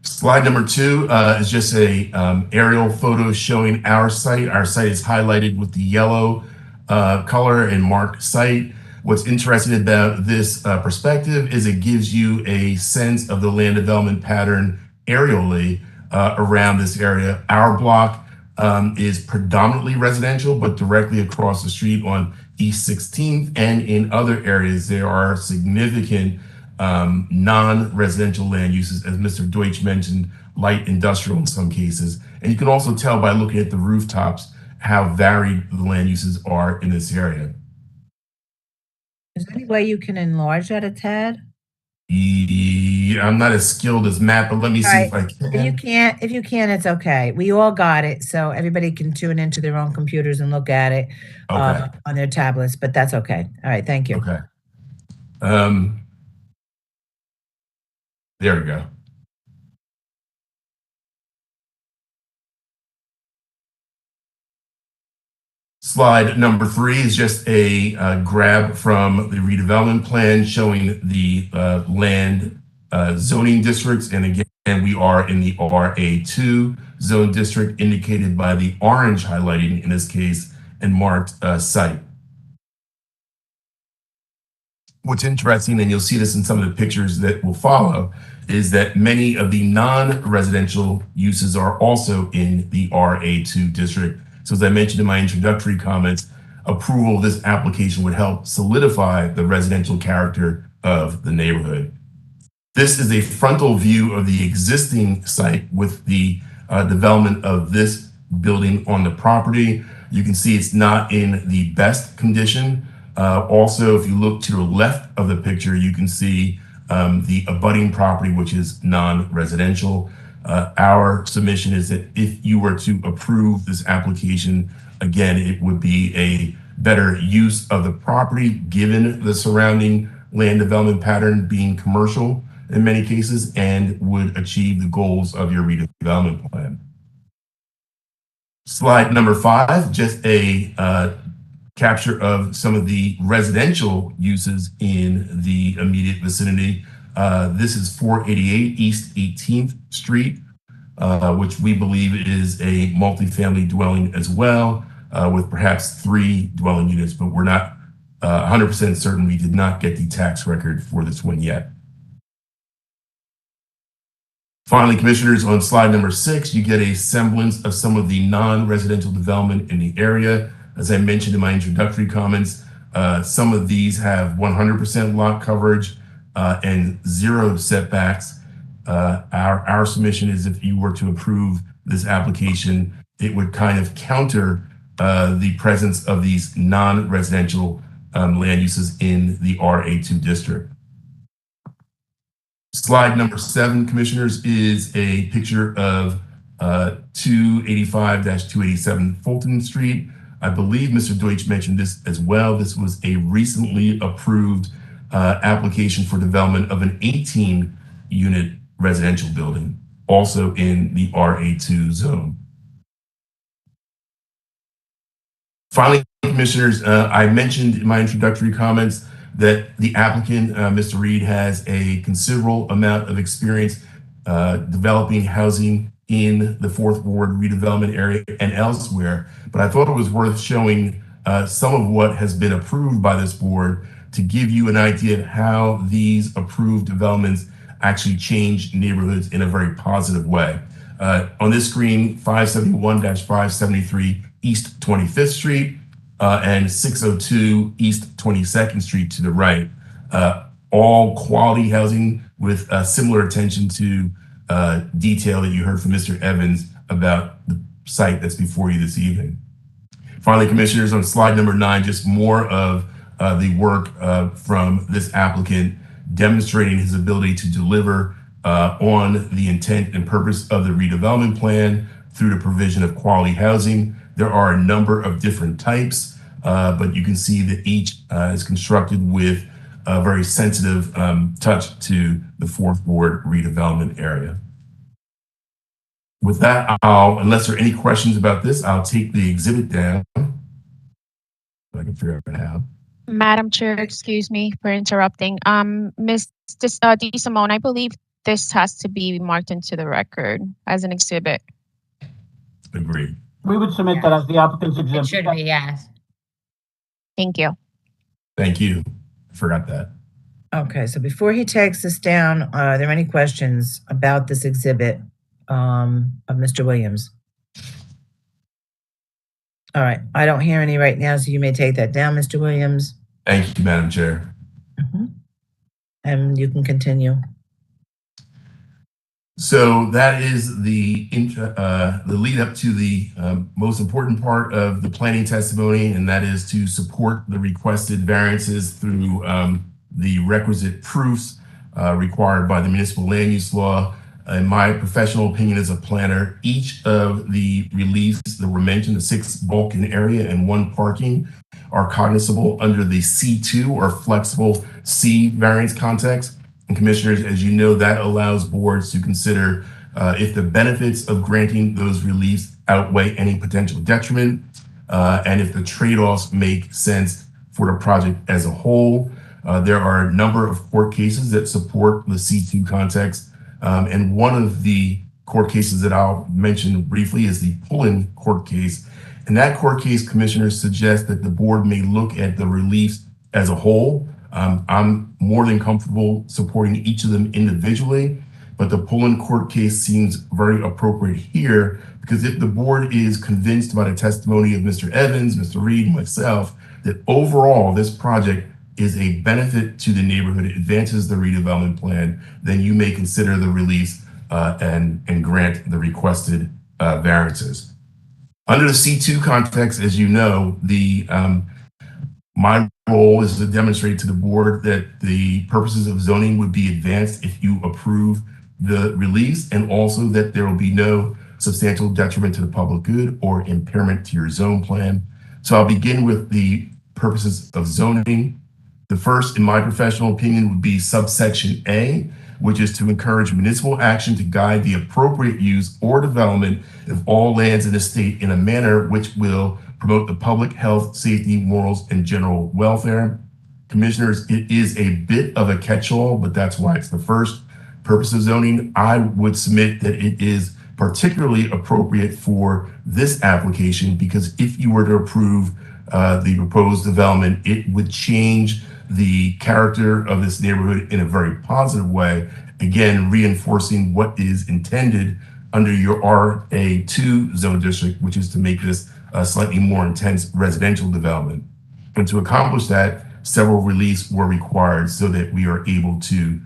Slide number 2 is just a aerial photo showing our site. Our site is highlighted with the yellow color and marked site. What's interesting about this perspective is it gives you a sense of the land development pattern aerially around this area. Our block is predominantly residential, but directly across the street on East 16th and in other areas, there are significant non-residential land uses, as Mr. Deutsch mentioned, light industrial in some cases. And you can also tell by looking at the rooftops how varied the land uses are in this area. Is there any way you can enlarge that a tad? I'm not as skilled as Matt, but let me see if I can. If you can't, it's okay. We all got it, so everybody can tune into their own computers and look at it on their tablets, but that's okay. All right, thank you. Okay. There we go. Slide number 3 is just a grab from the redevelopment plan showing the land zoning districts. And again, we are in the RA2 zone district indicated by the orange highlighting in this case and marked site. What's interesting, and you'll see this in some of the pictures that will follow, is that many of the non-residential uses are also in the RA2 district. So as I mentioned in my introductory comments, approval of this application would help solidify the residential character of the neighborhood. This is a frontal view of the existing site with the development of this building on the property. You can see it's not in the best condition. Also, if you look to the left of the picture, you can see the abutting property, which is non-residential. Our submission is that if you were to approve this application, again, it would be a better use of the property given the surrounding land development pattern being commercial in many cases and would achieve the goals of your redevelopment plan. Slide number 5, just a capture of some of the residential uses in the immediate vicinity. This is 488 East 18th Street, which we believe is a multifamily dwelling as well, with perhaps 3 dwelling units, but we're not 100% certain. We did not get the tax record for this one yet. Finally, commissioners, on slide number 6, you get a semblance of some of the non-residential development in the area. As I mentioned in my introductory comments, some of these have 100% lot coverage and 0 setbacks. Our submission is if you were to approve this application, it would kind of counter the presence of these non-residential land uses in the RA2 district. Slide number 7, commissioners, is a picture of 285-287 Fulton Street. I believe Mr. Deutsch mentioned this as well. This was a recently approved application for development of an 18-unit residential building, also in the RA2 zone. Finally, commissioners, I mentioned in my introductory comments that the applicant, Mr. Reed, has a considerable amount of experience developing housing in the 4th Ward redevelopment area and elsewhere. But I thought it was worth showing some of what has been approved by this board to give you an idea of how these approved developments actually change neighborhoods in a very positive way. On this screen, 571-573 East 25th Street and 602 East 22nd Street to the right. All quality housing with similar attention to detail that you heard from Mr. Evans about the site that's before you this evening. Finally, commissioners, on slide number 9, just more of the work from this applicant demonstrating his ability to deliver on the intent and purpose of the redevelopment plan through the provision of quality housing. There are a number of different types, but you can see that each is constructed with a very sensitive touch to the 4th Ward redevelopment area. With that, unless there are any questions about this, I'll take the exhibit down. If I can figure out how. Madam Chair, excuse me for interrupting. Ms. DeSimone, I believe this has to be marked into the record as an exhibit. Agreed. We would submit that as the applicant's exhibit. It should be, yes. Thank you. Thank you. Forgot that. Okay, so before he takes this down, are there any questions about this exhibit of Mr. Williams? All right, I don't hear any right now, so you may take that down, Mr. Williams. Thank you, Madam Chair. And you can continue. So that is the lead up to the most important part of the planning testimony, and that is to support the requested variances through the requisite proofs required by the municipal land use law. In my professional opinion as a planner, each of the reliefs that were mentioned, the 6 bulkhead area and 1 parking, are cognizable under the C2 or flexible C variance context. And commissioners, as you know, that allows boards to consider if the benefits of granting those reliefs outweigh any potential detriment, and if the trade-offs make sense for the project as a whole. There are a number of court cases that support the C2 context. And one of the court cases that I'll mention briefly is the Pullen court case. In that court case, commissioners suggest that the board may look at the reliefs as a whole. I'm more than comfortable supporting each of them individually, but the Pullen court case seems very appropriate here because if the board is convinced by the testimony of Mr. Evans, Mr. Reed, and myself, that overall this project is a benefit to the neighborhood, it advances the redevelopment plan, then you may consider the reliefs and grant the requested variances. Under the C2 context, as you know, my role is to demonstrate to the board that the purposes of zoning would be advanced if you approve the release, and also that there will be no substantial detriment to the public good or impairment to your zone plan. So I'll begin with the purposes of zoning. The first, in my professional opinion, would be subsection A, which is to encourage municipal action to guide the appropriate use or development of all lands in the state in a manner which will promote the public health, safety, morals, and general welfare. Commissioners, it is a bit of a catch-all, but that's why it's the first purpose of zoning. I would submit that it is particularly appropriate for this application because if you were to approve the proposed development, it would change the character of this neighborhood in a very positive way, again, reinforcing what is intended under your RA2 zone district, which is to make this a slightly more intense residential development. And to accomplish that, several reliefs were required so that we are able to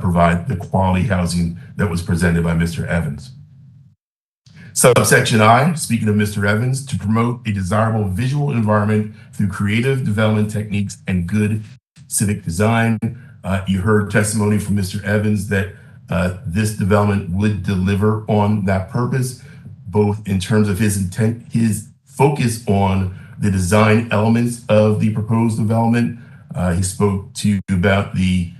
provide the quality housing that was presented by Mr. Evans. Subsection I, speaking of Mr. Evans, to promote a desirable visual environment through creative development techniques and good civic design. You heard testimony from Mr. Evans that this development would deliver on that purpose, both in terms of his intent, his focus on the design elements of the proposed development. He spoke to you about the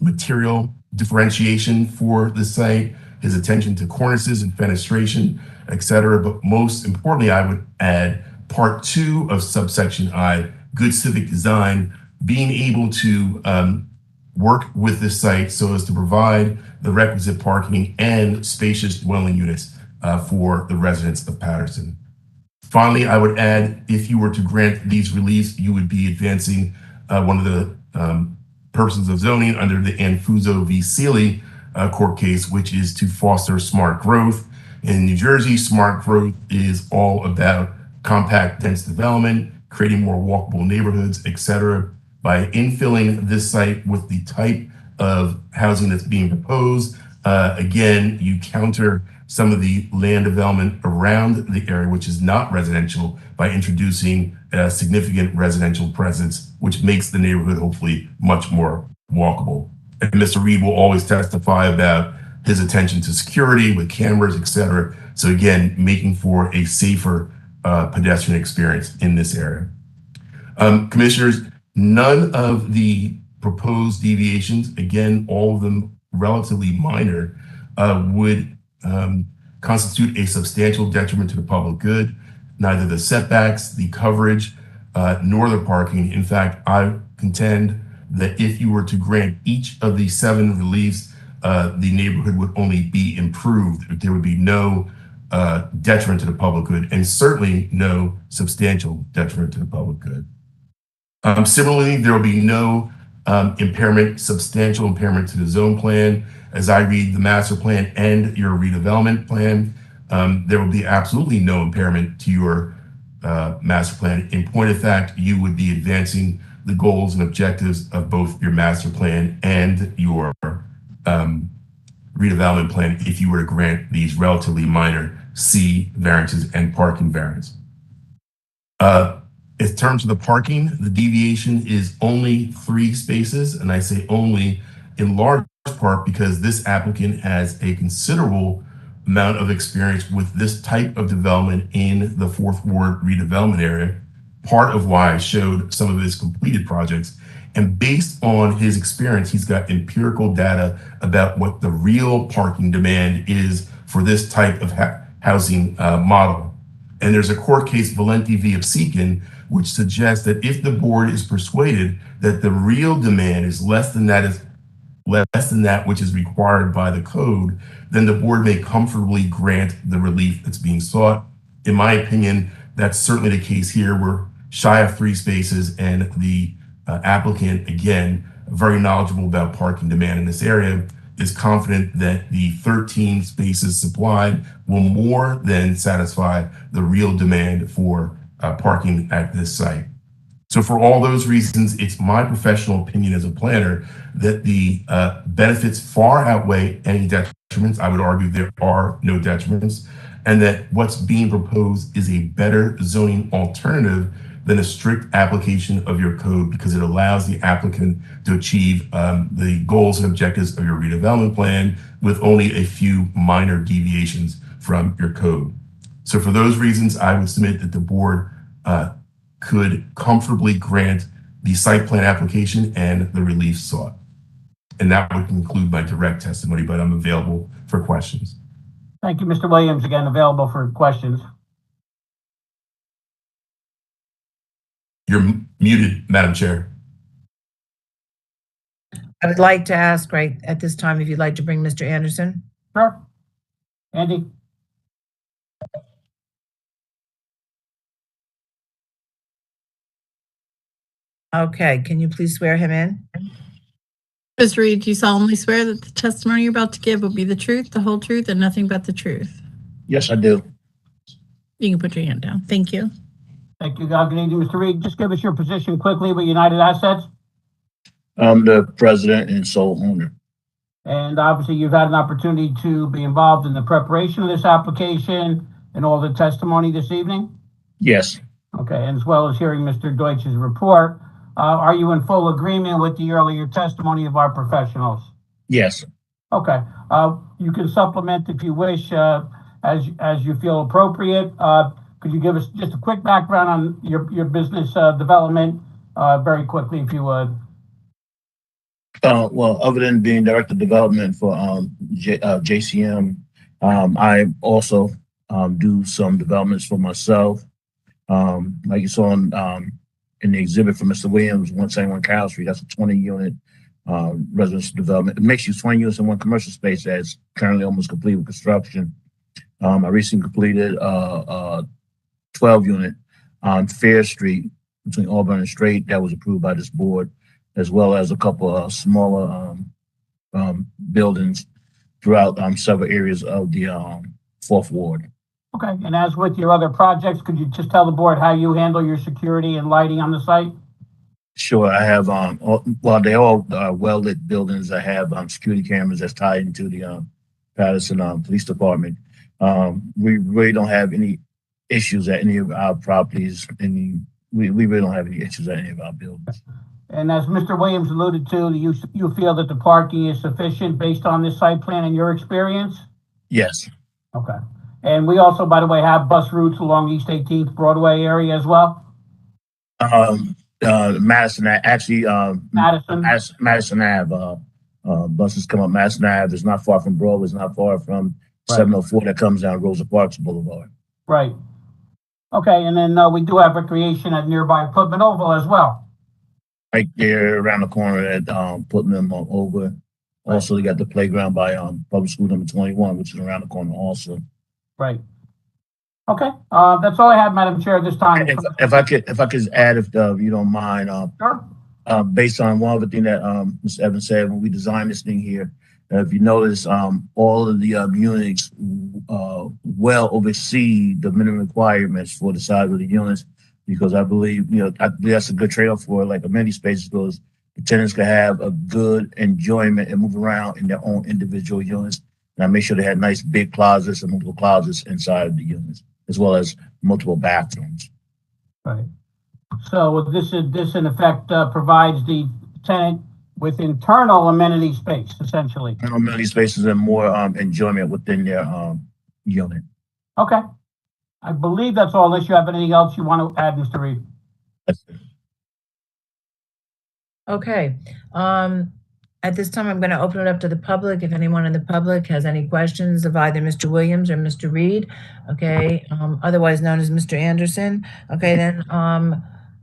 material differentiation for the site, his attention to cornices and fenestration, etc. But most importantly, I would add part 2 of subsection I, good civic design, being able to work with the site so as to provide the requisite parking and spacious dwelling units for the residents of Paterson. Finally, I would add, if you were to grant these reliefs, you would be advancing one of the purposes of zoning under the Anfuso v. Sealy court case, which is to foster smart growth. In New Jersey, smart growth is all about compact, dense development, creating more walkable neighborhoods, etc. By infilling this site with the type of housing that's being proposed, again, you counter some of the land development around the area, which is not residential, by introducing a significant residential presence, which makes the neighborhood hopefully much more walkable. And Mr. Reed will always testify about his attention to security with cameras, etc. So again, making for a safer pedestrian experience in this area. Commissioners, none of the proposed deviations, again, all of them relatively minor, would constitute a substantial detriment to the public good. Neither the setbacks, the coverage, nor the parking. In fact, I contend that if you were to grant each of the 7 reliefs, the neighborhood would only be improved. There would be no detriment to the public good, and certainly no substantial detriment to the public good. Similarly, there will be no substantial impairment to the zone plan. As I read the master plan and your redevelopment plan, there will be absolutely no impairment to your master plan. In point of fact, you would be advancing the goals and objectives of both your master plan and your redevelopment plan if you were to grant these relatively minor C variances and parking variance. In terms of the parking, the deviation is only 3 spaces, and I say only in large part because this applicant has a considerable amount of experience with this type of development in the 4th Ward redevelopment area, part of why I showed some of his completed projects. And based on his experience, he's got empirical data about what the real parking demand is for this type of housing model. And there's a court case, Valenti v. Obsequian, which suggests that if the board is persuaded that the real demand is less than that which is required by the code, then the board may comfortably grant the relief that's being sought. In my opinion, that's certainly the case here. We're shy of 3 spaces, and the applicant, again, very knowledgeable about parking demand in this area, is confident that the 13 spaces supplied will more than satisfy the real demand for parking at this site. So for all those reasons, it's my professional opinion as a planner that the benefits far outweigh any detriments. I would argue there are no detriments, and that what's being proposed is a better zoning alternative than a strict application of your code, because it allows the applicant to achieve the goals and objectives of your redevelopment plan with only a few minor deviations from your code. So for those reasons, I would submit that the board could comfortably grant the site plan application and the relief sought. And that would conclude my direct testimony, but I'm available for questions. Thank you, Mr. Williams. Again, available for questions. You're muted, Madam Chair. I would like to ask right at this time if you'd like to bring Mr. Anderson. Sure. Andy? Okay, can you please swear him in? Ms. Reed, do you solemnly swear that the testimony you're about to give will be the truth, the whole truth, and nothing but the truth? Yes, I do. You can put your hand down. Thank you. Thank you. Good evening, Mr. Reed. Just give us your position quickly with United Assets. I'm the president and sole owner. And obviously, you've had an opportunity to be involved in the preparation of this application and all the testimony this evening? Yes, Okay, and as well as hearing Mr. Deutsch's report. Are you in full agreement with the earlier testimony of our professionals? yes. Okay, you can supplement if you wish, as you feel appropriate. Could you give us just a quick background on your business development, very quickly, if you would? Well, other than being director of development for JCM, I also do some developments for myself. Like you saw in the exhibit from Mr. Williams, 171 Carroll Street, that's a 20-unit residential development. It makes you 20 units in one commercial space that's currently almost complete with construction. I recently completed a 12-unit on Fair Street between Auburn and Strait that was approved by this board, as well as a couple of smaller buildings throughout several areas of the 4th Ward. Okay, and as with your other projects, could you just tell the board how you handle your security and lighting on the site? Sure, I have, well, they all are well-lit buildings. I have security cameras that's tied into the Paterson Police Department. We really don't have any issues at any of our properties. We really don't have any issues at any of our buildings. And as Mr. Williams alluded to, you feel that the parking is sufficient based on this site plan and your experience? Yes. Okay. And we also, by the way, have bus routes along East 18th Broadway area as well? Madison, actually, Madison Ave, buses come up Madison Ave. It's not far from Broadway. It's not far from 704 that comes down Rosa Parks Boulevard. Right. Okay, and then we do have recreation at nearby Putman Oval as well. Right there around the corner at Putman over. Also, they got the playground by public school number 21, which is around the corner also. Right. Okay, that's all I have, Madam Chair, this time. If I could add, if you don't mind, Sure. Based on one of the things that Mr. Evans said when we designed this thing here, if you notice, all of the units well oversee the minimum requirements for the size of the units, because I believe that's a good trade-off for like amenity spaces, because the tenants can have a good enjoyment and move around in their own individual units. And I make sure they had nice big closets and multiple closets inside of the units, as well as multiple bathrooms. Right. So this in effect provides the tenant with internal amenity space, essentially. Internal amenity spaces and more enjoyment within their unit. Okay. I believe that's all, unless you have anything else you want to add, Mr. Reed. Okay. At this time, I'm going to open it up to the public. If anyone in the public has any questions of either Mr. Williams or Mr. Reed, okay, otherwise known as Mr. Anderson, okay, then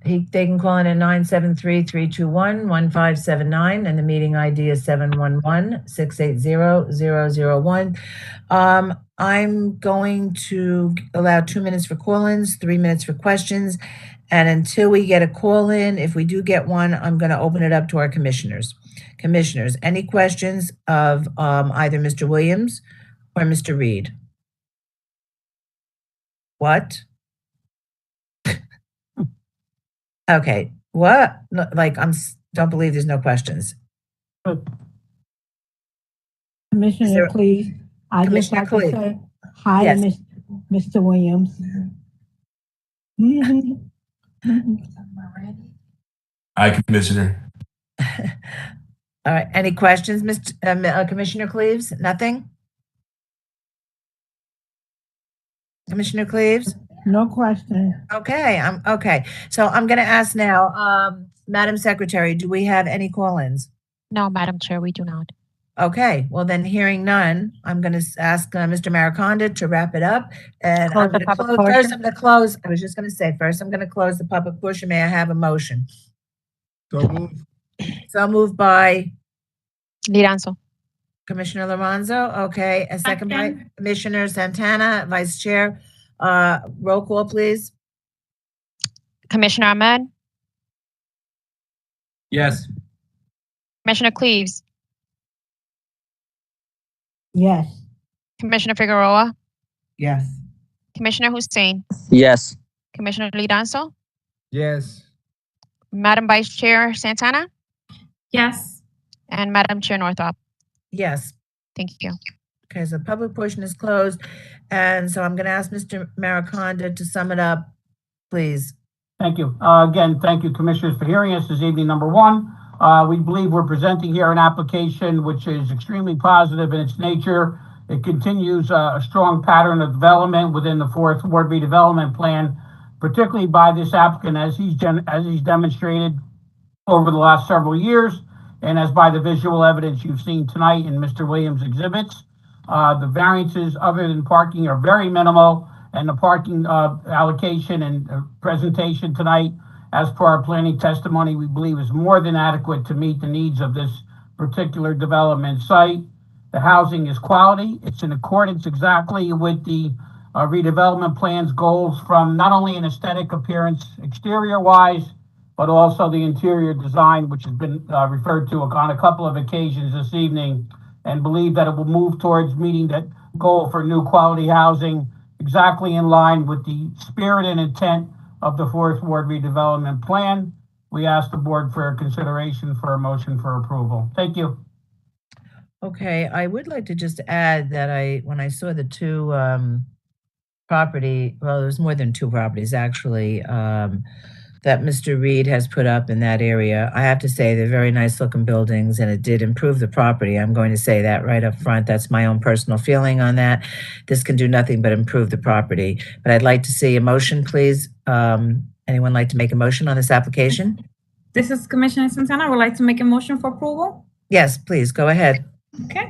they can call in at 973-321-1579, and the meeting ID is 711-680-001. I'm going to allow 2 minutes for call-ins, 3 minutes for questions, and until we get a call-in, if we do get one, I'm going to open it up to our commissioners. Commissioners, any questions of either Mr. Williams or Mr. Reed? What? Okay, what? Like, don't believe there's no questions. Commissioner Cleves, I just like to say hi to Mr. Williams. Hi, Commissioner. All right, any questions, Commissioner Cleves? Nothing? Commissioner Cleves? No question. Okay, okay. So I'm going to ask now, Madam Secretary, do we have any call-ins? No, Madam Chair, we do not. Okay, well then, hearing none, I'm going to ask Mr. Mariconda to wrap it up. And Close I'm the going to public close, portion. first I'm going to close, I was just going to say, first I'm going to close the public portion. May I have a motion? So move. So moved by Liranzo. Commissioner Lorenzo. Okay, a second by Second. Commissioner Santana, Vice Chair. Roll call, please. Commissioner Ahmed, Yes. Commissioner Cleaves, Yes. Commissioner Figueroa, Yes. Commissioner Hussein, Yes. Commissioner Liranzo, Yes. Madam Vice Chair Santana, Yes. and Madam Chair Northrop. Yes. Thank you. Okay, so the public portion is closed. And so I'm going to ask Mr. Mariconda to sum it up, please. Thank you. Again, thank you, Commissioners, for hearing us this evening. Number one, we believe we're presenting here an application which is extremely positive in its nature. It continues a strong pattern of development within the Fourth Ward redevelopment plan, particularly by this applicant as he's demonstrated over the last several years, and as by the visual evidence you've seen tonight in Mr. Williams' exhibits. The variances other than parking are very minimal, and the parking allocation and presentation tonight, as per our planning testimony, we believe is more than adequate to meet the needs of this particular development site. The housing is quality. It's in accordance exactly with the redevelopment plan's goals from not only an aesthetic appearance exterior-wise, but also the interior design, which has been referred to on a couple of occasions this evening, and believe that it will move towards meeting that goal for new quality housing exactly in line with the spirit and intent of the Fourth Ward redevelopment plan. We ask the board for consideration for a motion for approval. Thank you. Okay, I would like to just add that when I saw the two property, well, there's more than two properties actually, that Mr. Reed has put up in that area. I have to say they're very nice looking buildings and it did improve the property. I'm going to say that right up front. That's my own personal feeling on that. This can do nothing but improve the property. But I'd like to see a motion, please. Anyone like to make a motion on this application? This is Commissioner Santana. I would like to make a motion for approval. Yes, please, go ahead. Okay.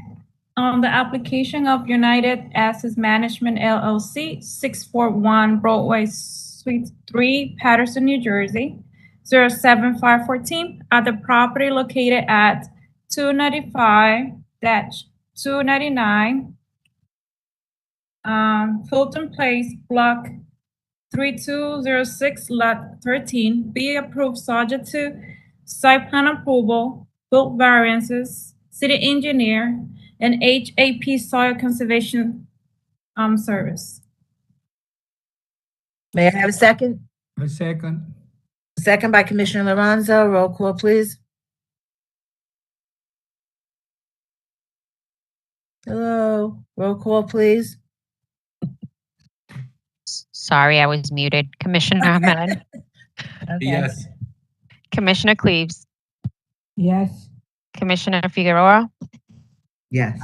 On the application of United Assets Management LLC, 641 Broadway Suite 3, Paterson, New Jersey, 07514, at the property located at 295-299 Fulton Place, Block 3206, Lot 13, be approved subject to site plan approval, bulk variances, city engineer, and HAP soil conservation service. May I have a second? A second. Second by Commissioner Lorenzo. Roll call, please. Hello, roll call, please. Sorry, I was muted. Commissioner Ahmed, Okay. Yes. Commissioner Cleaves, Yes. Commissioner Figueroa, Yes.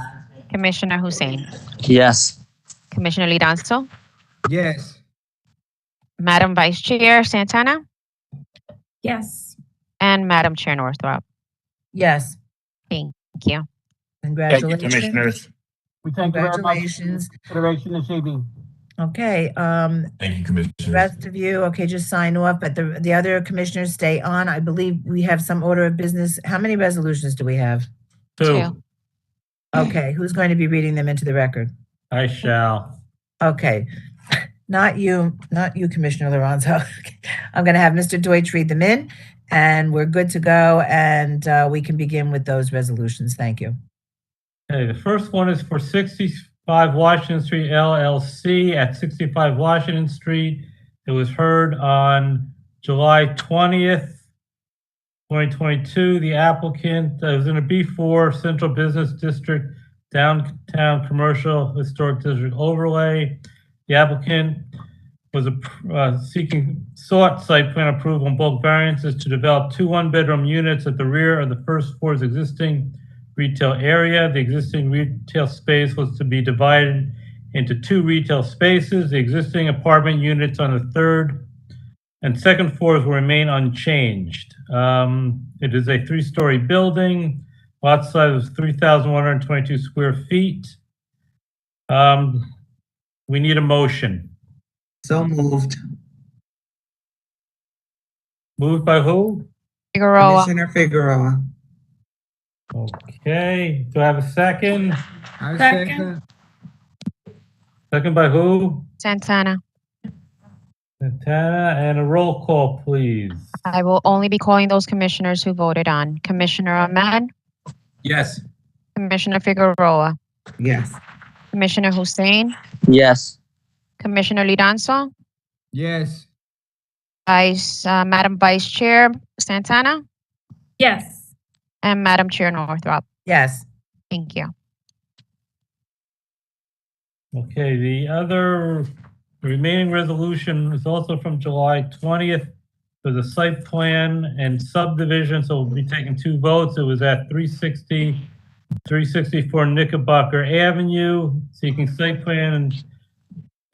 Commissioner Hussein, Yes. Commissioner Liranzo, Yes. Madam Vice Chair Santana, Yes. and Madam Chair Northrop. Yes, Thank you. Thank you, congratulations. Commissioners. We thank you very much for your Congratulations. consideration this evening. Okay, Thank you, the Commissioners. rest of you, okay, just sign off, but the other commissioners stay on. I believe we have some order of business. How many resolutions do we have? Two. Okay, who's going to be reading them into the record? I shall. Okay, not you, Commissioner Lorenzo. I'm going to have Mr. Deutsch read them in, and we're good to go, and we can begin with those resolutions. Thank you. Okay, the first one is for 65 Washington Street LLC at 65 Washington Street. It was heard on July 20th, 2022. The applicant was in a B4 Central Business District Downtown Commercial Historic District overlay. The applicant was sought site plan approval on bulk variances to develop two one-bedroom units at the rear of the first floor's existing retail area. The existing retail space was to be divided into two retail spaces. The existing apartment units on the third and second floors will remain unchanged. It is a three-story building. Lot size was 3,122 square feet. We need a motion. So moved. Moved by who? Figueroa. Commissioner Figueroa. Okay, do I have a second? Second. Second by who? Santana. Santana, and a roll call, please. I will only be calling those commissioners who voted on. Commissioner Ahmed, Yes. Commissioner Figueroa, Yes. Commissioner Hussein, Yes. Commissioner Lidanzo, Yes. Madam Vice Chair Santana, Yes. and Madam Chair Northrop. Yes. Thank you. Okay, the other remaining resolution is also from July 20th for the site plan and subdivision, so we'll be taking two votes. It was at 364 Knickerbocker Avenue, seeking site plan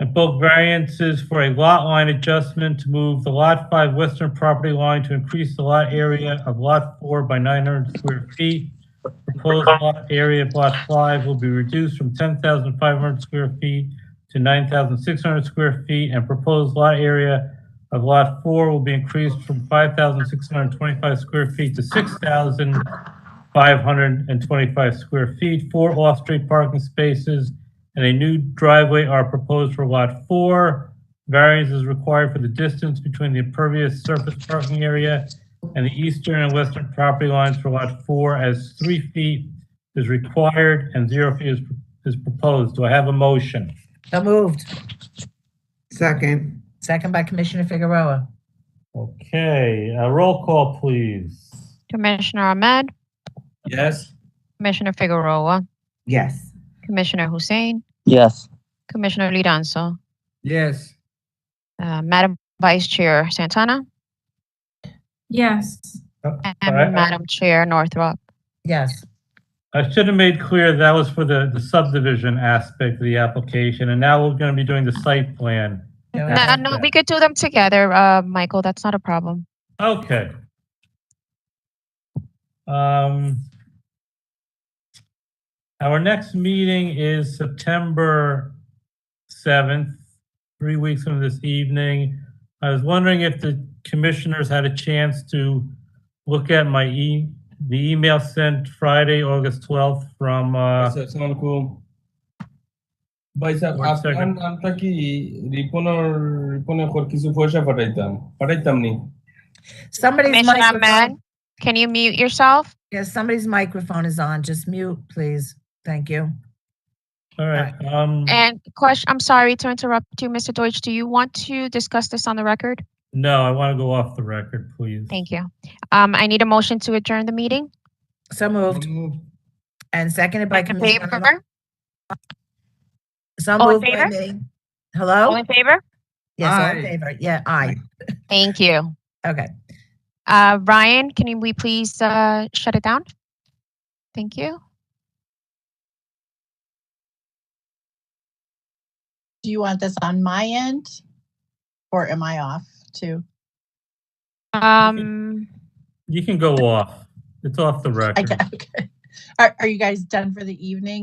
and bulk variances for a lot line adjustment to move the Lot 5 western property line to increase the lot area of Lot 4 by 900 square feet. Proposed lot area of Lot 5 will be reduced from 10,500 square feet to 9,600 square feet, and proposed lot area of Lot 4 will be increased from 5,625 square feet to 6,525 square feet. 4 off-street parking spaces and a new driveway are proposed for Lot 4. Variance is required for the distance between the impervious surface parking area and the eastern and western property lines for Lot 4, as 3 feet is required and 0 feet is proposed. Do I have a motion? So moved. Second. Second by Commissioner Figueroa. Okay, roll call, please. Commissioner Ahmed, Yes. Commissioner Figueroa, Yes. Commissioner Hussein, Yes. Commissioner Lidanzo, Yes. Madam Vice Chair Santana, Yes. and Madam Chair Northrop. Yes. I should have made clear that was for the subdivision aspect of the application, and now we're going to be doing the site plan. No, we could do them together, Michael. That's not a problem. Okay. Our next meeting is September 7th, 3 weeks from this evening. I was wondering if the commissioners had a chance to look at the email sent Friday, August 12th from, ভাই sir আপনার নামটা কি রিপনের কিছু পয়সা পাঠাইতাম নি Somebody's Commissioner microphone. Ahmed, can you mute yourself? Yes, somebody's microphone is on. Just mute, please. Thank you. All right. And question, I'm sorry to interrupt you, Mr. Deutsch. Do you want to discuss this on the record? No, I want to go off the record, please. Thank you. I need a motion to adjourn the meeting. So moved. And seconded by Commissioner. Favor? So All in moved by favor? me. Hello? All in favor? Yes, all in Aye. favor. Yeah, aye. Thank you. Okay. Ryan, can we please shut it down? Thank you. Do you want this on my end? Or am I off too? You can go off. It's off the record. Okay. Are you guys done for the evening?